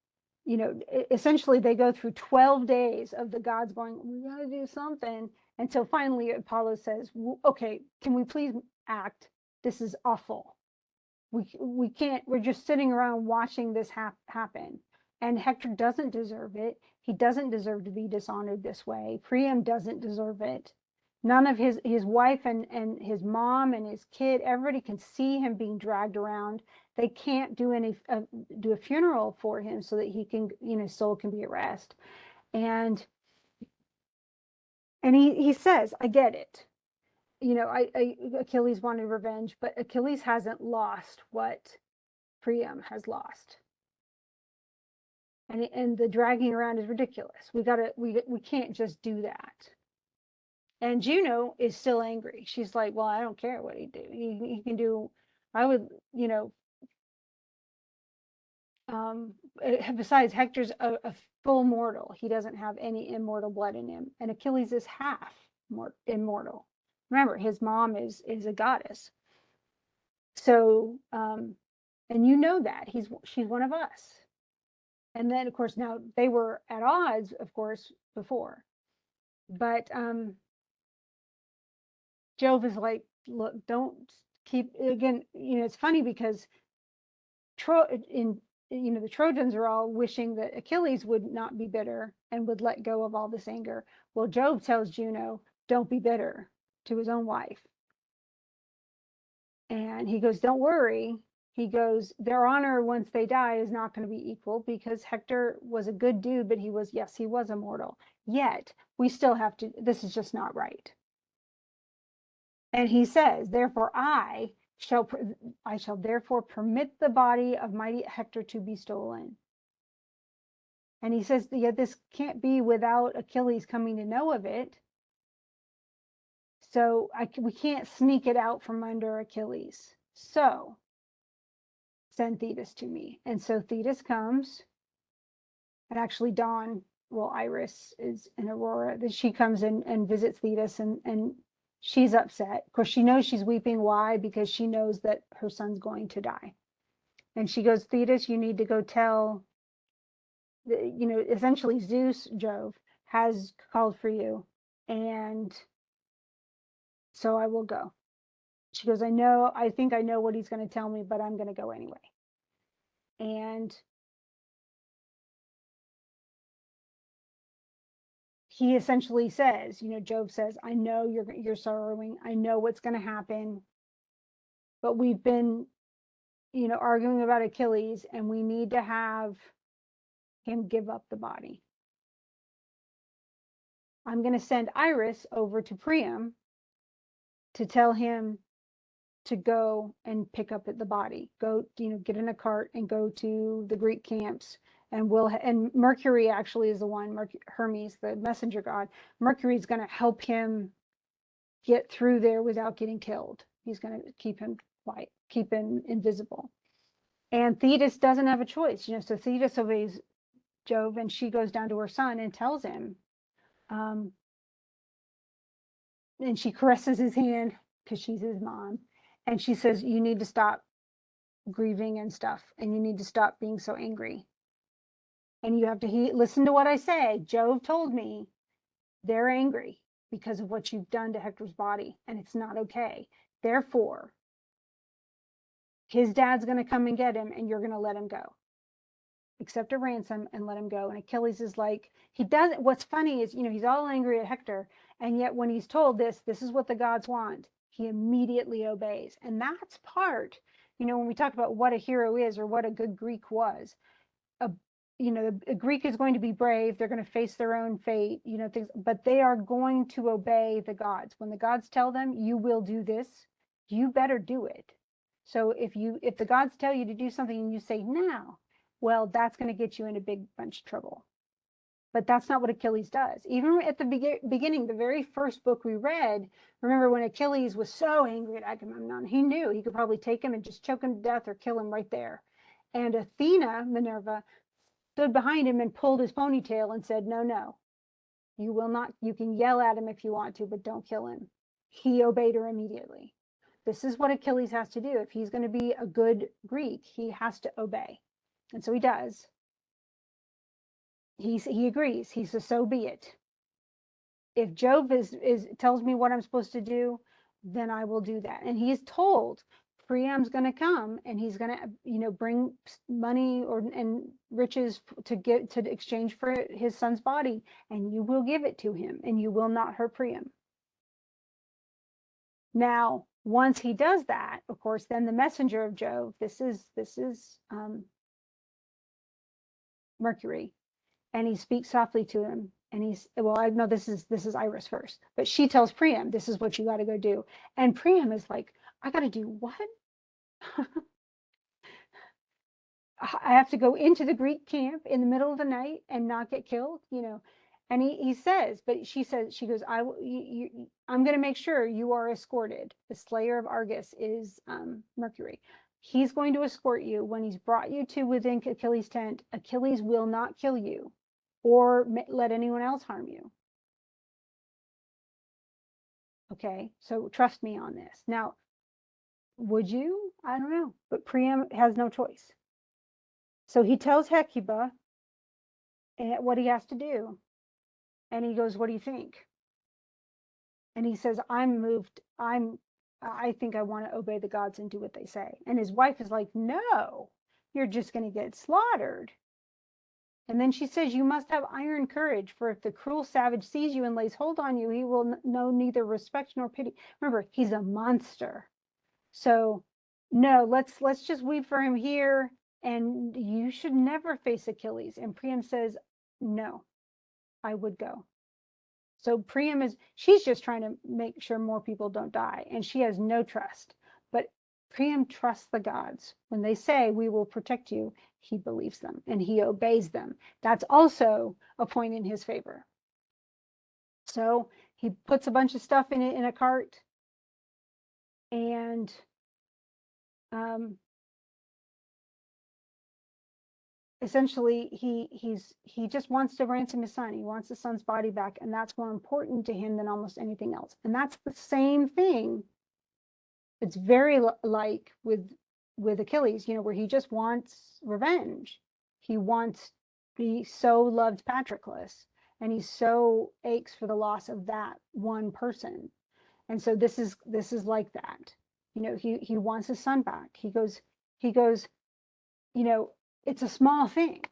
essentially they go through 12 days of the gods going, we got to do something, until finally Apollo says, okay, can we please act? This is awful. We can't, we're just sitting around watching this happen. And Hector doesn't deserve it. He doesn't deserve to be dishonored this way. Priam doesn't deserve it. None of his wife and his mom and his kid, everybody can see him being dragged around. They can't do a funeral for him so that he can, his soul can be at rest. And he says, I get it. Achilles wanted revenge, but Achilles hasn't lost what Priam has lost. And the dragging around is ridiculous. We can't just do that. And Juno is still angry. She's like, well, I don't care what he do. He can do, I would, besides Hector's a full mortal. He doesn't have any immortal blood in him. And Achilles is half immortal. Remember, his mom is a goddess. So, and that she's one of us. And then, of course, now they were at odds, of course, before. But Jove is like, look, don't keep, again, it's funny because the Trojans are all wishing that Achilles would not be bitter and would let go of all this anger. Well, Jove tells Juno, don't be bitter, to his own wife. And he goes, don't worry. He goes, their honor once they die is not going to be equal, because Hector was a good dude, but he was immortal. Yet we still have to, this is just not right. And he says, therefore I shall therefore permit the body of mighty Hector to be stolen. And he says, yet this can't be without Achilles coming to know of it. So we can't sneak it out from under Achilles. So send Thetis to me. And so Thetis comes, and actually Dawn, well, Iris is in Aurora, that she comes in and visits Thetis, and she's upset. Of course, she knows she's weeping. Why? Because she knows that her son's going to die. And she goes, Thetis, you need to go tell, essentially Zeus, Jove, has called for you. And so I will go. She goes, I think I know what he's going to tell me, but I'm going to go anyway. And he essentially says, Jove says, I know you're sorrowing. I know what's going to happen, but we've been, arguing about Achilles, and we need to have him give up the body. I'm going to send Iris over to Priam to tell him to go and pick up the body. Go, get in a cart and go to the Greek camps. And Mercury actually is the one, Hermes, the messenger god. Mercury is going to help him get through there without getting killed. He's going to keep him quiet, keep him invisible. And Thetis doesn't have a choice, so Thetis obeys Jove, and she goes down to her son and tells him, and she caresses his hand because she's his mom. And she says, you need to stop grieving and stuff, and you need to stop being so angry. And you have to listen to what I say. Jove told me they're angry because of what you've done to Hector's body, and it's not okay. Therefore, his dad's going to come and get him, and you're going to let him go. Accept a ransom and let him go. And Achilles is like, he doesn't. What's funny is, he's all angry at Hector, and yet when he's told this is what the gods want, he immediately obeys. And that's part, when we talk about what a hero is or what a good Greek was, a Greek is going to be brave. They're going to face their own fate, things, but they are going to obey the gods. When the gods tell them, you will do this, you better do it. So if the gods tell you to do something and you say no, well, that's going to get you in a big bunch of trouble. But that's not what Achilles does. Even at the beginning, the very first book we read, remember when Achilles was so angry at Agamemnon, he knew he could probably take him and just choke him to death or kill him right there. And Athena, Minerva, stood behind him and pulled his ponytail and said, no, you will not, you can yell at him if you want to, but don't kill him. He obeyed her immediately. This is what Achilles has to do. If he's going to be a good Greek, he has to obey. And so he does. He agrees. He says, so be it. If Jove tells me what I'm supposed to do, then I will do that. And he's told Priam's going to come, and he's going to, bring money and riches to exchange for his son's body, and you will give it to him, and you will not hurt Priam. Now, once he does that, of course, then the messenger of Jove, this is Mercury, and he speaks softly to him, and I know this is Iris first, but she tells Priam, this is what you got to go do. And Priam is like, I got to do what? I have to go into the Greek camp in the middle of the night and not get killed, And he says, but she goes, I'm going to make sure you are escorted. The slayer of Argus is Mercury. He's going to escort you. When he's brought you to within Achilles' tent, Achilles will not kill you or let anyone else harm you. Okay, so trust me on this. Now, would you? I don't know, but Priam has no choice. So he tells Hecuba what he has to do. And he goes, what do you think? And he says, I'm moved. I think I want to obey the gods and do what they say. And his wife is like, no, you're just going to get slaughtered. And then she says, you must have iron courage, for if the cruel savage sees you and lays hold on you, he will know neither respect nor pity. Remember, he's a monster. So no, let's just weep for him here. And you should never face Achilles. And Priam says, no, I would go. So Priam she's just trying to make sure more people don't die. And she has no trust. But Priam trusts the gods. When they say, we will protect you, he believes them and he obeys them. That's also a point in his favor. So he puts a bunch of stuff in it in a cart, and um, essentially he just wants to ransom his son. He wants his son's body back, and that's more important to him than almost anything else. And that's the same thing. It's very like with Achilles, where he just wants revenge. He wants, he so loved Patroclus, and he so aches for the loss of that one person. And so this is like that. He wants his son back. He goes, it's a small thing.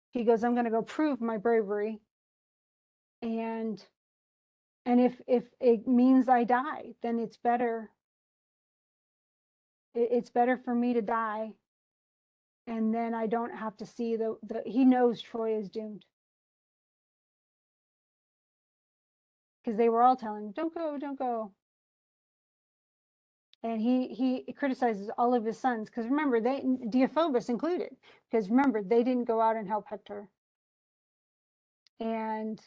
He goes, I'm going to go prove my bravery, and if it means I die, then it's better. It's better for me to die, and then I don't have to see the he knows Troy is doomed, because they were all telling him, don't go, don't go. And he criticizes all of his sons, because remember, they, Deiphobus included, because remember, they didn't go out and help Hector. And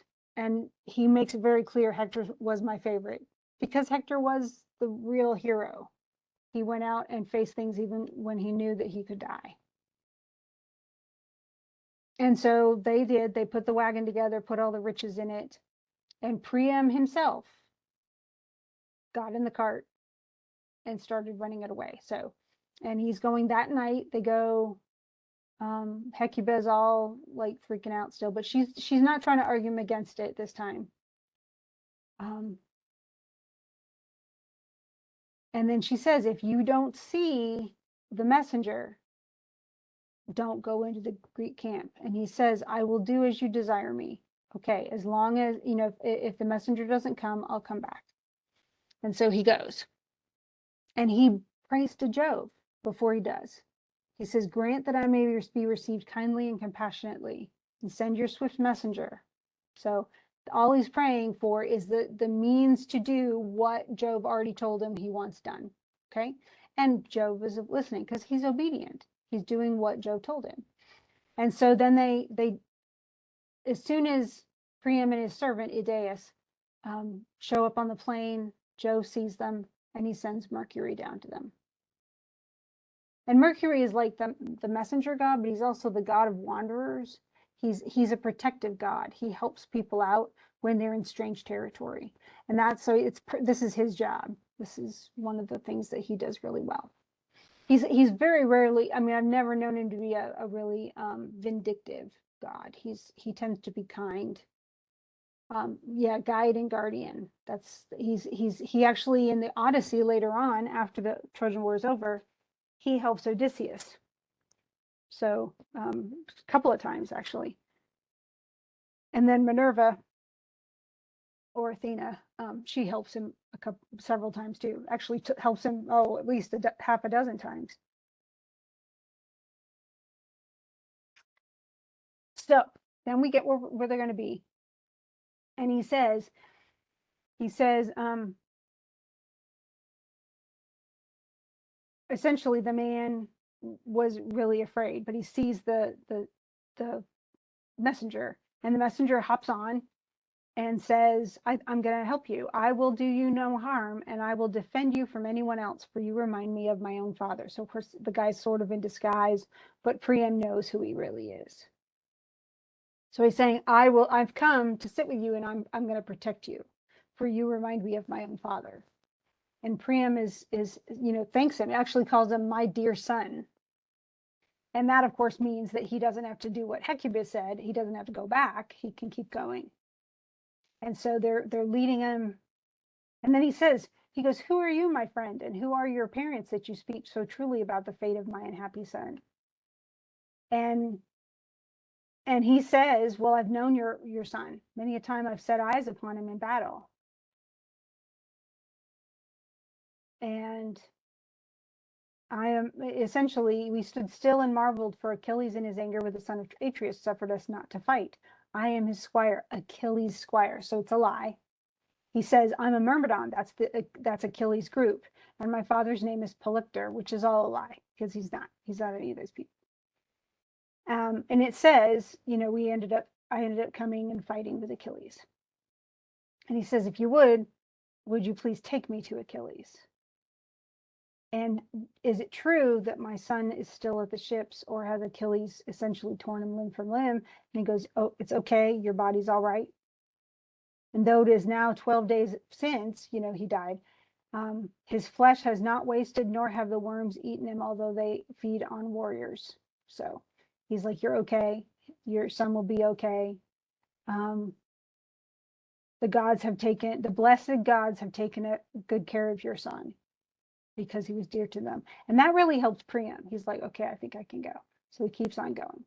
he makes it very clear Hector was my favorite, because Hector was the real hero. He went out and faced things even when he knew that he could die. And so they did. They put the wagon together, put all the riches in it, and Priam himself got in the cart and started running it away. So, and he's going that night. They go. Hecuba's all like freaking out still, but she's not trying to argue him against it this time. And then she says, if you don't see the messenger, don't go into the Greek camp. And he says, I will do as you desire me. Okay, as long as, if the messenger doesn't come, I'll come back. And so he goes. And he prays to Jove before he does. He says, grant that I may be received kindly and compassionately, and send your swift messenger. So all he's praying for is the means to do what Jove already told him he wants done. Okay. And Jove is listening because he's obedient. He's doing what Jove told him. And so then they as soon as Priam and his servant Idaeus show up on the plain, Jove sees them, and he sends Mercury down to them. And Mercury is like the messenger god, but he's also the god of wanderers. He's a protective god. He helps people out when they're in strange territory. And this is his job. This is one of the things that he does really well. He's very rarely, I mean, I've never known him to be a really vindictive god. He tends to be kind. Yeah, guide and guardian. He actually, in the Odyssey later on, after the Trojan War is over, he helps Odysseus. So a couple of times actually. And then Minerva, or Athena, she helps him several times too. Actually helps him, at least half a dozen times. So then we get where they're going to be. And he says, essentially the man was really afraid, but he sees the messenger, and the messenger hops on and says, I'm going to help you. I will do you no harm, and I will defend you from anyone else, for you remind me of my own father. So of course the guy's sort of in disguise, but Priam knows who he really is. So he's saying, I've come to sit with you, and I'm going to protect you, for you remind me of my own father. And Priam is thanks him, actually calls him my dear son. And that of course means that he doesn't have to do what Hecuba said. He doesn't have to go back. He can keep going. And so they're leading him. And then he goes, who are you, my friend? And who are your parents that you speak so truly about the fate of my unhappy son? And he says, well, I've known your son. Many a time I've set eyes upon him in battle. And I am essentially, we stood still and marveled, for Achilles in his anger with the son of Atreus suffered us not to fight. I am his squire, Achilles' squire. So it's a lie. He says, I'm a Myrmidon. That's Achilles' group. And my father's name is Polypter, which is all a lie, because he's not any of those people. And it says, I ended up coming and fighting with Achilles. And he says, if you would you please take me to Achilles? And is it true that my son is still at the ships, or has Achilles essentially torn him limb from limb? And he goes, oh, it's okay. Your body's all right. And though it is now 12 days since, he died, his flesh has not wasted, nor have the worms eaten him, although they feed on warriors. So he's like, you're okay. Your son will be okay. The blessed gods have taken good care of your son, because he was dear to them. And that really helped Priam. He's like, okay, I think I can go. So he keeps on going.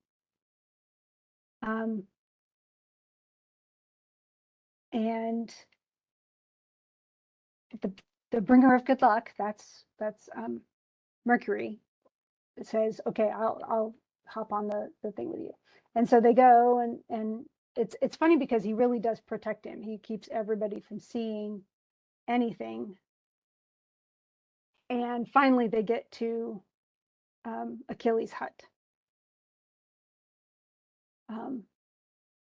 And the bringer of good luck, that's Mercury. It says, okay, I'll hop on the thing with you. And so they go, and it's funny because he really does protect him. He keeps everybody from seeing anything. And finally they get to Achilles' hut.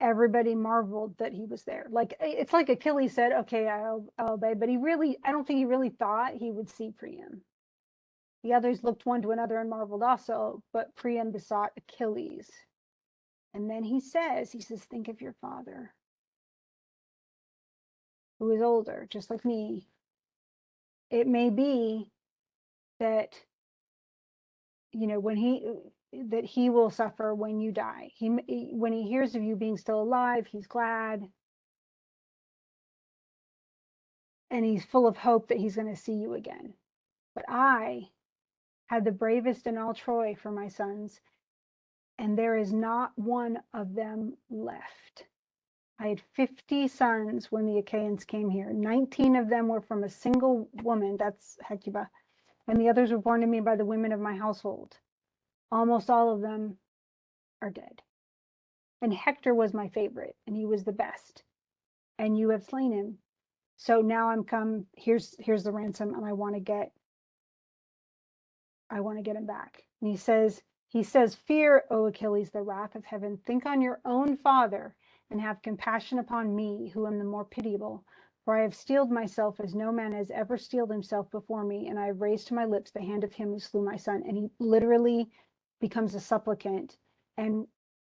Everybody marveled that he was there. Like, it's like Achilles said, okay, I'll obey, but I don't think he really thought he would see Priam. The others looked one to another and marveled also, but Priam besought Achilles. And then he says, think of your father, who is older, just like me. It may be that, that he will suffer when you die. When he hears of you being still alive, he's glad. And he's full of hope that he's going to see you again. But I had the bravest in all Troy for my sons, and there is not one of them left. I had 50 sons when the Achaeans came here. 19 of them were from a single woman, that's Hecuba, and the others were born to me by the women of my household. Almost all of them are dead. And Hector was my favorite, and he was the best. And you have slain him. So now I'm come, here's the ransom, and I want to get him back. And he says, fear, O Achilles, the wrath of heaven. Think on your own father, and have compassion upon me, who am the more pitiable. For I have steeled myself as no man has ever steeled himself before me, and I have raised to my lips the hand of him who slew my son. And he literally becomes a supplicant and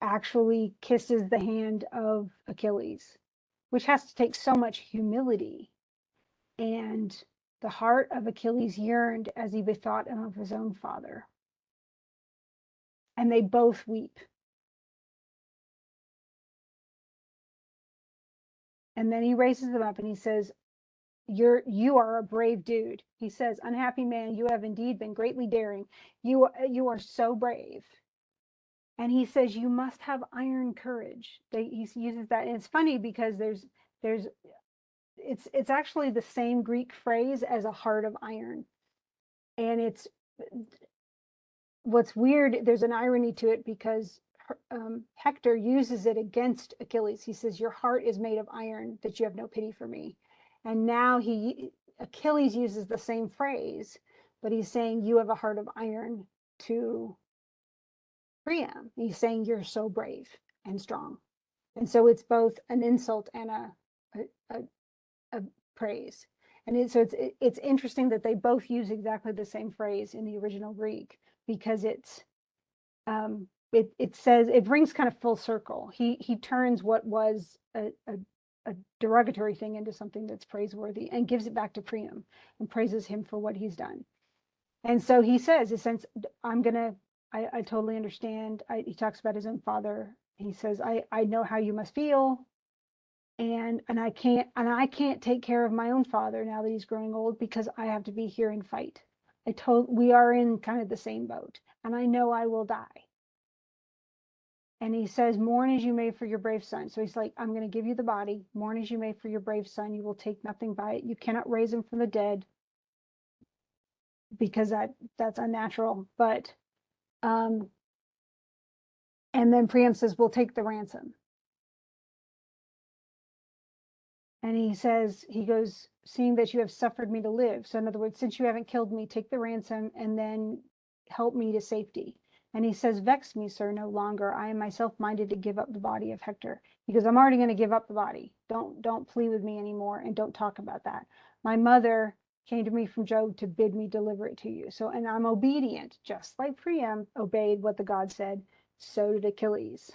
actually kisses the hand of Achilles, which has to take so much humility. And the heart of Achilles yearned as he bethought him of his own father. And they both weep. And then he raises them up and he says, you are a brave dude. He says, unhappy man, you have indeed been greatly daring. You are so brave. And he says, you must have iron courage. He uses that. And it's funny because it's actually the same Greek phrase as a heart of iron. And it's, what's weird, there's an irony to it because Hector uses it against Achilles. He says, your heart is made of iron, that you have no pity for me. And now Achilles uses the same phrase, but he's saying, you have a heart of iron to Priam. He's saying, you're so brave and strong. And so it's both an insult and a praise. And so it's interesting that they both use exactly the same phrase in the original Greek, because it says, it brings kind of full circle. He turns what was a derogatory thing into something that's praiseworthy, and gives it back to Priam and praises him for what he's done. And so he says, since I totally understand. He talks about his own father. He says, I know how you must feel. And I can't take care of my own father now that he's growing old, because I have to be here and fight. We are in kind of the same boat, and I know I will die. And he says, mourn as you may for your brave son. So he's like, I'm going to give you the body. Mourn as you may for your brave son. You will take nothing by it. You cannot raise him from the dead, because that's unnatural. But, and then Priam says, we'll take the ransom. And he goes, seeing that you have suffered me to live. So in other words, since you haven't killed me, take the ransom and then help me to safety. And he says, vex me, sir, no longer. I am myself minded to give up the body of Hector. Because I'm already going to give up the body. Don't plead with me anymore, and don't talk about that. My mother came to me from Jove to bid me deliver it to you. So, and I'm obedient, just like Priam obeyed what the god said. So did Achilles.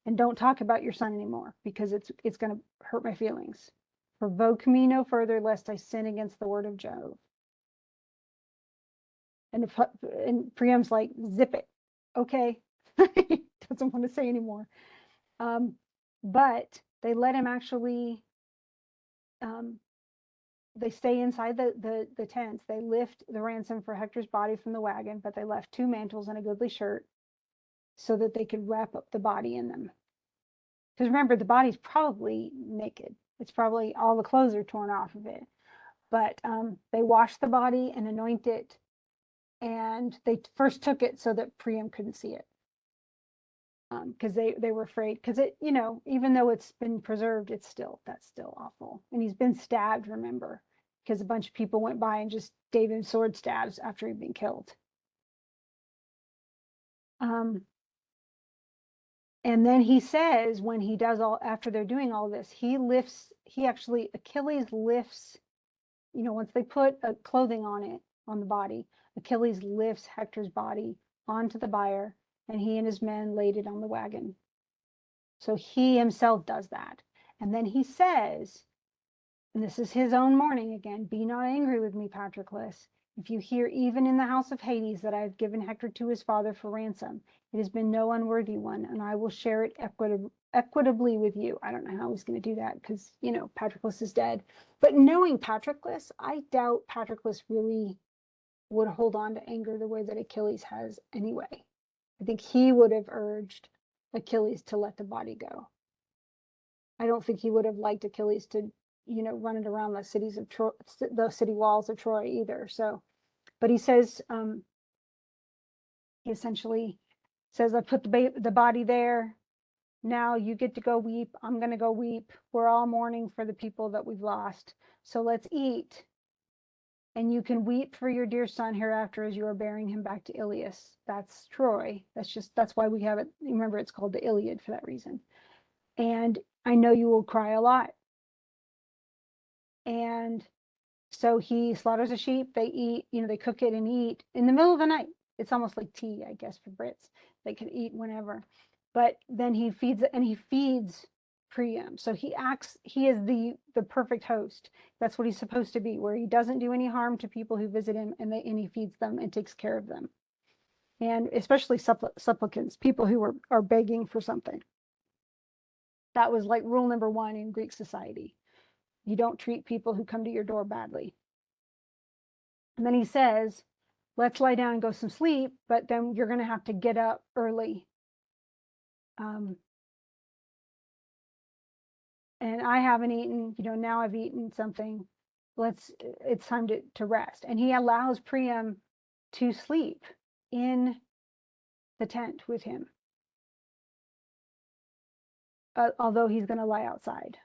And don't talk about your son anymore, because it's going to hurt my feelings. Provoke me no further, lest I sin against the word of Jove. And Priam's like, zip it. Okay. Doesn't want to say anymore. But they let him actually, they stay inside the tents. They lift the ransom for Hector's body from the wagon, but they left 2 mantles and a goodly shirt so that they could wrap up the body in them. Because remember, the body's probably naked. It's probably all the clothes are torn off of it. But they washed the body and anoint it. And they first took it so that Priam couldn't see it. Because they were afraid, because it, even though it's been preserved, that's still awful. And he's been stabbed, remember, because a bunch of people went by and just gave him sword stabs after he'd been killed. And then he says, when he does after they're doing all this, Achilles lifts, once they put a clothing on it, on the body, Achilles lifts Hector's body onto the bier, and he and his men laid it on the wagon. So he himself does that. And then he says, and this is his own mourning again, be not angry with me, Patroclus. If you hear even in the house of Hades that I have given Hector to his father for ransom, it has been no unworthy one, and I will share it equitably with you. I don't know how he's going to do that because, Patroclus is dead. But knowing Patroclus, I doubt Patroclus really would hold on to anger the way that Achilles has anyway. I think he would have urged Achilles to let the body go. I don't think he would have liked Achilles to, run it around the cities of Troy, the city walls of Troy either. So, but he says, he essentially says, I put the body there. Now you get to go weep. I'm going to go weep. We're all mourning for the people that we've lost. So let's eat. And you can weep for your dear son hereafter as you are bearing him back to Ilias. That's Troy. That's why we have it. Remember, it's called the Iliad for that reason. And I know you will cry a lot. And so he slaughters a sheep. They eat, they cook it and eat in the middle of the night. It's almost like tea, I guess, for Brits. They can eat whenever. But then he feeds Priam. So he is the perfect host. That's what he's supposed to be, where he doesn't do any harm to people who visit him, and he feeds them and takes care of them. And especially supplicants, people who are begging for something. That was like rule number 1 in Greek society. You don't treat people who come to your door badly. And then he says, let's lie down and go some sleep, but then you're going to have to get up early. And I haven't eaten, now I've eaten something. It's time to rest. And he allows Priam to sleep in the tent with him. Although he's going to lie outside.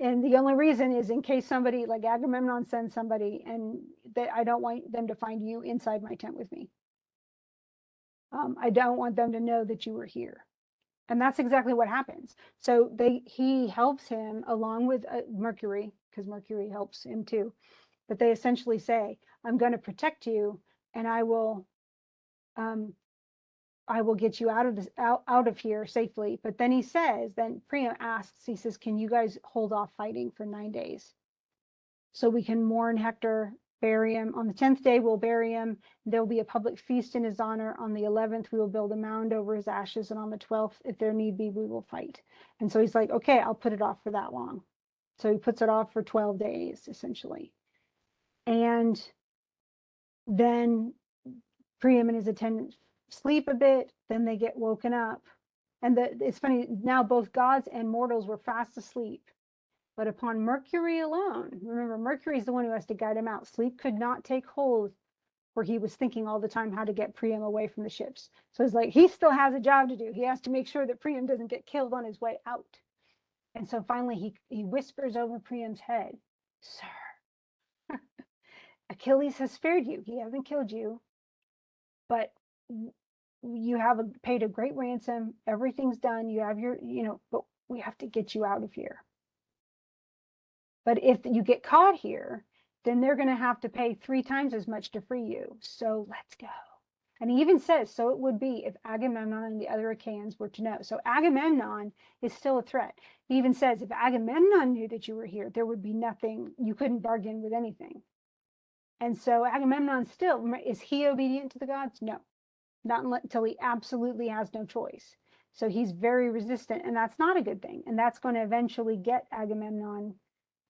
And the only reason is in case somebody like Agamemnon sends somebody, and I don't want them to find you inside my tent with me. I don't want them to know that you were here. And that's exactly what happens. So he helps him along with Mercury, because Mercury helps him too. But they essentially say, I'm going to protect you, and I will get you out of here safely. But then then Priam asks, he says, can you guys hold off fighting for 9 days so we can mourn Hector, bury him? On the 10th day, we'll bury him. There'll be a public feast in his honor. On the 11th, we will build a mound over his ashes. And on the 12th, if there need be, we will fight. And so he's like, okay, I'll put it off for that long. So he puts it off for 12 days, essentially. And then Priam and his attendants sleep a bit, then they get woken up. And it's funny, now both gods and mortals were fast asleep. But upon Mercury alone, remember, Mercury is the one who has to guide him out. Sleep could not take hold, where he was thinking all the time how to get Priam away from the ships. So it's like he still has a job to do. He has to make sure that Priam doesn't get killed on his way out. And so finally he whispers over Priam's head, sir, Achilles has spared you. He hasn't killed you. but you have paid a great ransom. Everything's done. You have your, but we have to get you out of here. But if you get caught here, then they're going to have to pay 3 times as much to free you. So let's go. And he even says, so it would be if Agamemnon and the other Achaeans were to know. So Agamemnon is still a threat. He even says, if Agamemnon knew that you were here, there would be nothing, you couldn't bargain with anything. And so Agamemnon still, is he obedient to the gods? No, not until he absolutely has no choice. So he's very resistant, and that's not a good thing. And that's going to eventually get Agamemnon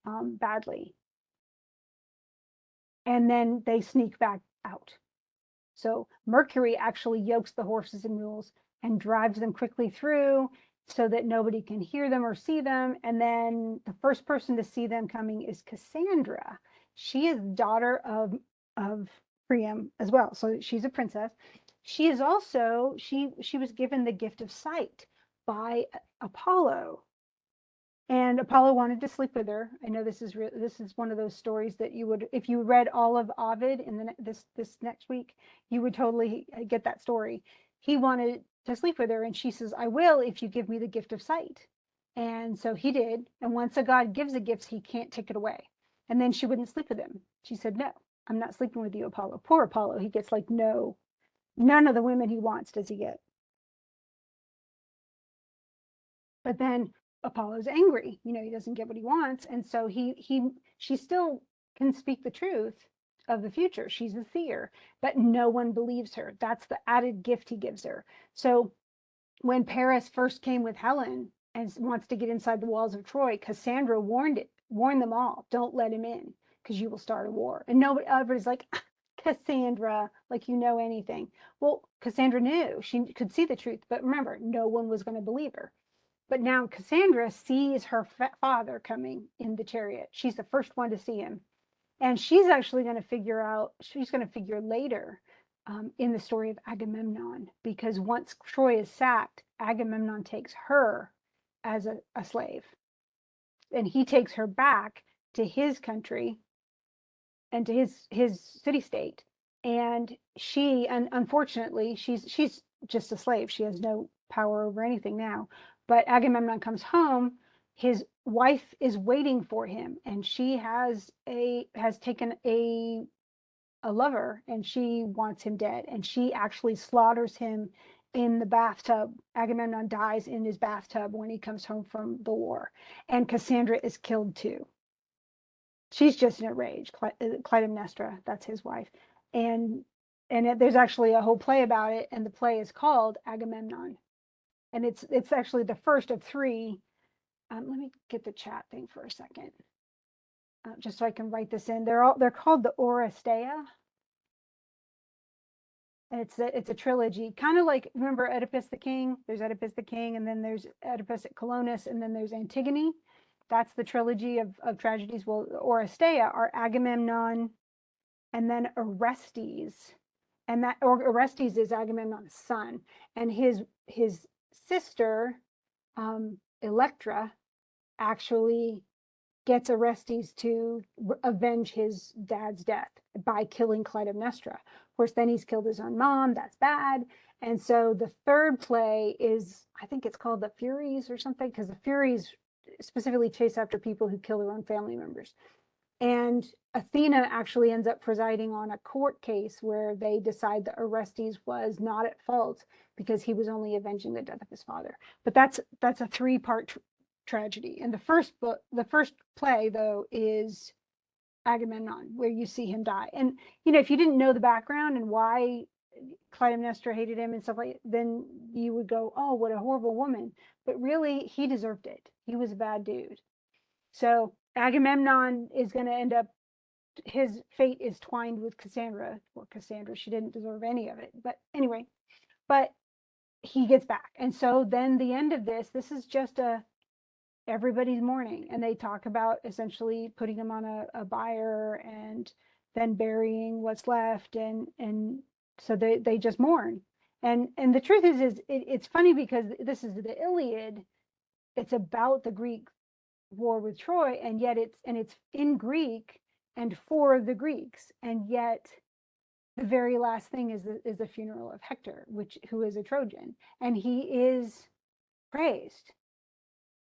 badly. And then they sneak back out. So Mercury actually yokes the horses and mules and drives them quickly through so that nobody can hear them or see them. And then the first person to see them coming is Cassandra. She is daughter of Priam as well. So she's a princess. She is also, she was given the gift of sight by Apollo. And Apollo wanted to sleep with her. I know this is one of those stories that you would, if you read all of Ovid in this next week, you would totally get that story. He wanted to sleep with her, and she says, "I will if you give me the gift of sight." And so he did. And once a god gives a gift, he can't take it away. And then she wouldn't sleep with him. She said, "No, I'm not sleeping with you, Apollo." Poor Apollo. He gets like none of the women he wants does he get. But then Apollo's angry. He doesn't get what he wants, and so she still can speak the truth of the future. She's a seer, but no one believes her. That's the added gift he gives her. So when Paris first came with Helen and wants to get inside the walls of Troy, Cassandra warned them all, don't let him in because you will start a war. And everybody's like, Cassandra, like you know anything. Well, Cassandra knew. She could see the truth, but remember, no one was going to believe her. But now Cassandra sees her father coming in the chariot. She's the first one to see him. And she's actually going to figure later in the story of Agamemnon, because once Troy is sacked, Agamemnon takes her as a slave. And he takes her back to his country and to his city state. And she, and unfortunately, she's just a slave. She has no power over anything now. But Agamemnon comes home. His wife is waiting for him, and she has taken a lover, and she wants him dead. And she actually slaughters him in the bathtub. Agamemnon dies in his bathtub when he comes home from the war, and Cassandra is killed too. She's just in a rage. Clytemnestra, that's his wife, and there's actually a whole play about it, and the play is called Agamemnon, and it's actually the first of 3. Let me get the chat thing for a second, just so I can write this in. They're called the Oresteia, and it's a trilogy, kind of like, remember Oedipus the King? There's Oedipus the King, and then there's Oedipus at Colonus, and then there's Antigone. That's the trilogy of tragedies. Well, the Oresteia are Agamemnon and then Orestes. And Orestes is Agamemnon's son. And his sister, Electra, actually gets Orestes to avenge his dad's death by killing Clytemnestra. Of course, then he's killed his own mom. That's bad. And so the third play is, I think it's called the Furies or something, because the Furies specifically chase after people who kill their own family members. And Athena actually ends up presiding on a court case where they decide that Orestes was not at fault because he was only avenging the death of his father. But that's a 3-part tragedy. And the first play, though, is Agamemnon, where you see him die. And if you didn't know the background and why Clytemnestra hated him and stuff like that, then you would go, oh, what a horrible woman. But really, he deserved it. He was a bad dude. So Agamemnon is going to end up, his fate is twined with Cassandra. Or Cassandra, she didn't deserve any of it. But anyway, but he gets back. And so then the end of this is just everybody's mourning. And they talk about essentially putting him on a bier and then burying what's left. And so they just mourn. And the truth is it's funny because this is the Iliad. It's about the Greek war with Troy, and yet it's in Greek and for the Greeks, and yet the very last thing is the funeral of Hector, who is a Trojan, and he is praised.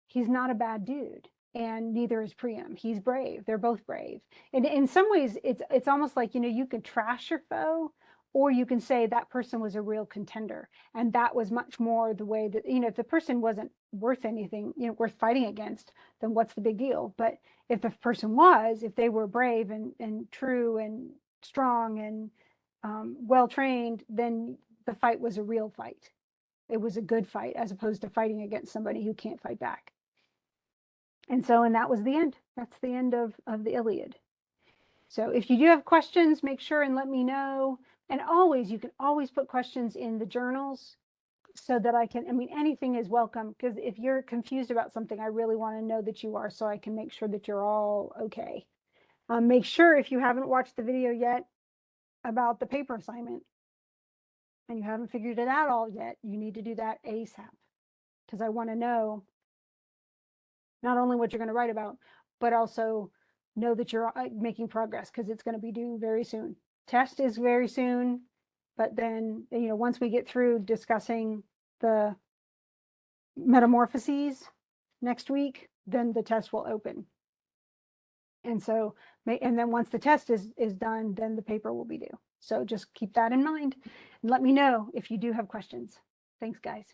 He's not a bad dude, and neither is Priam. He's brave. They're both brave. And in some ways, it's almost like, you can trash your foe, or you can say that person was a real contender. And that was much more the way that, if the person wasn't worth anything, worth fighting against, then what's the big deal? But if the person was, if they were brave and true and strong and well trained, then the fight was a real fight. It was a good fight, as opposed to fighting against somebody who can't fight back. And that was the end. That's the end of the Iliad. So if you do have questions, make sure and let me know. And you can always put questions in the journals so that anything is welcome, because if you're confused about something, I really want to know that you are, so I can make sure that you're all okay. Make sure, if you haven't watched the video yet about the paper assignment and you haven't figured it out all yet, you need to do that ASAP, because I want to know not only what you're going to write about, but also know that you're making progress, because it's going to be due very soon. Test is very soon, but then, once we get through discussing the metamorphoses next week, then the test will open. And then once the test is done, then the paper will be due. So just keep that in mind and let me know if you do have questions. Thanks, guys.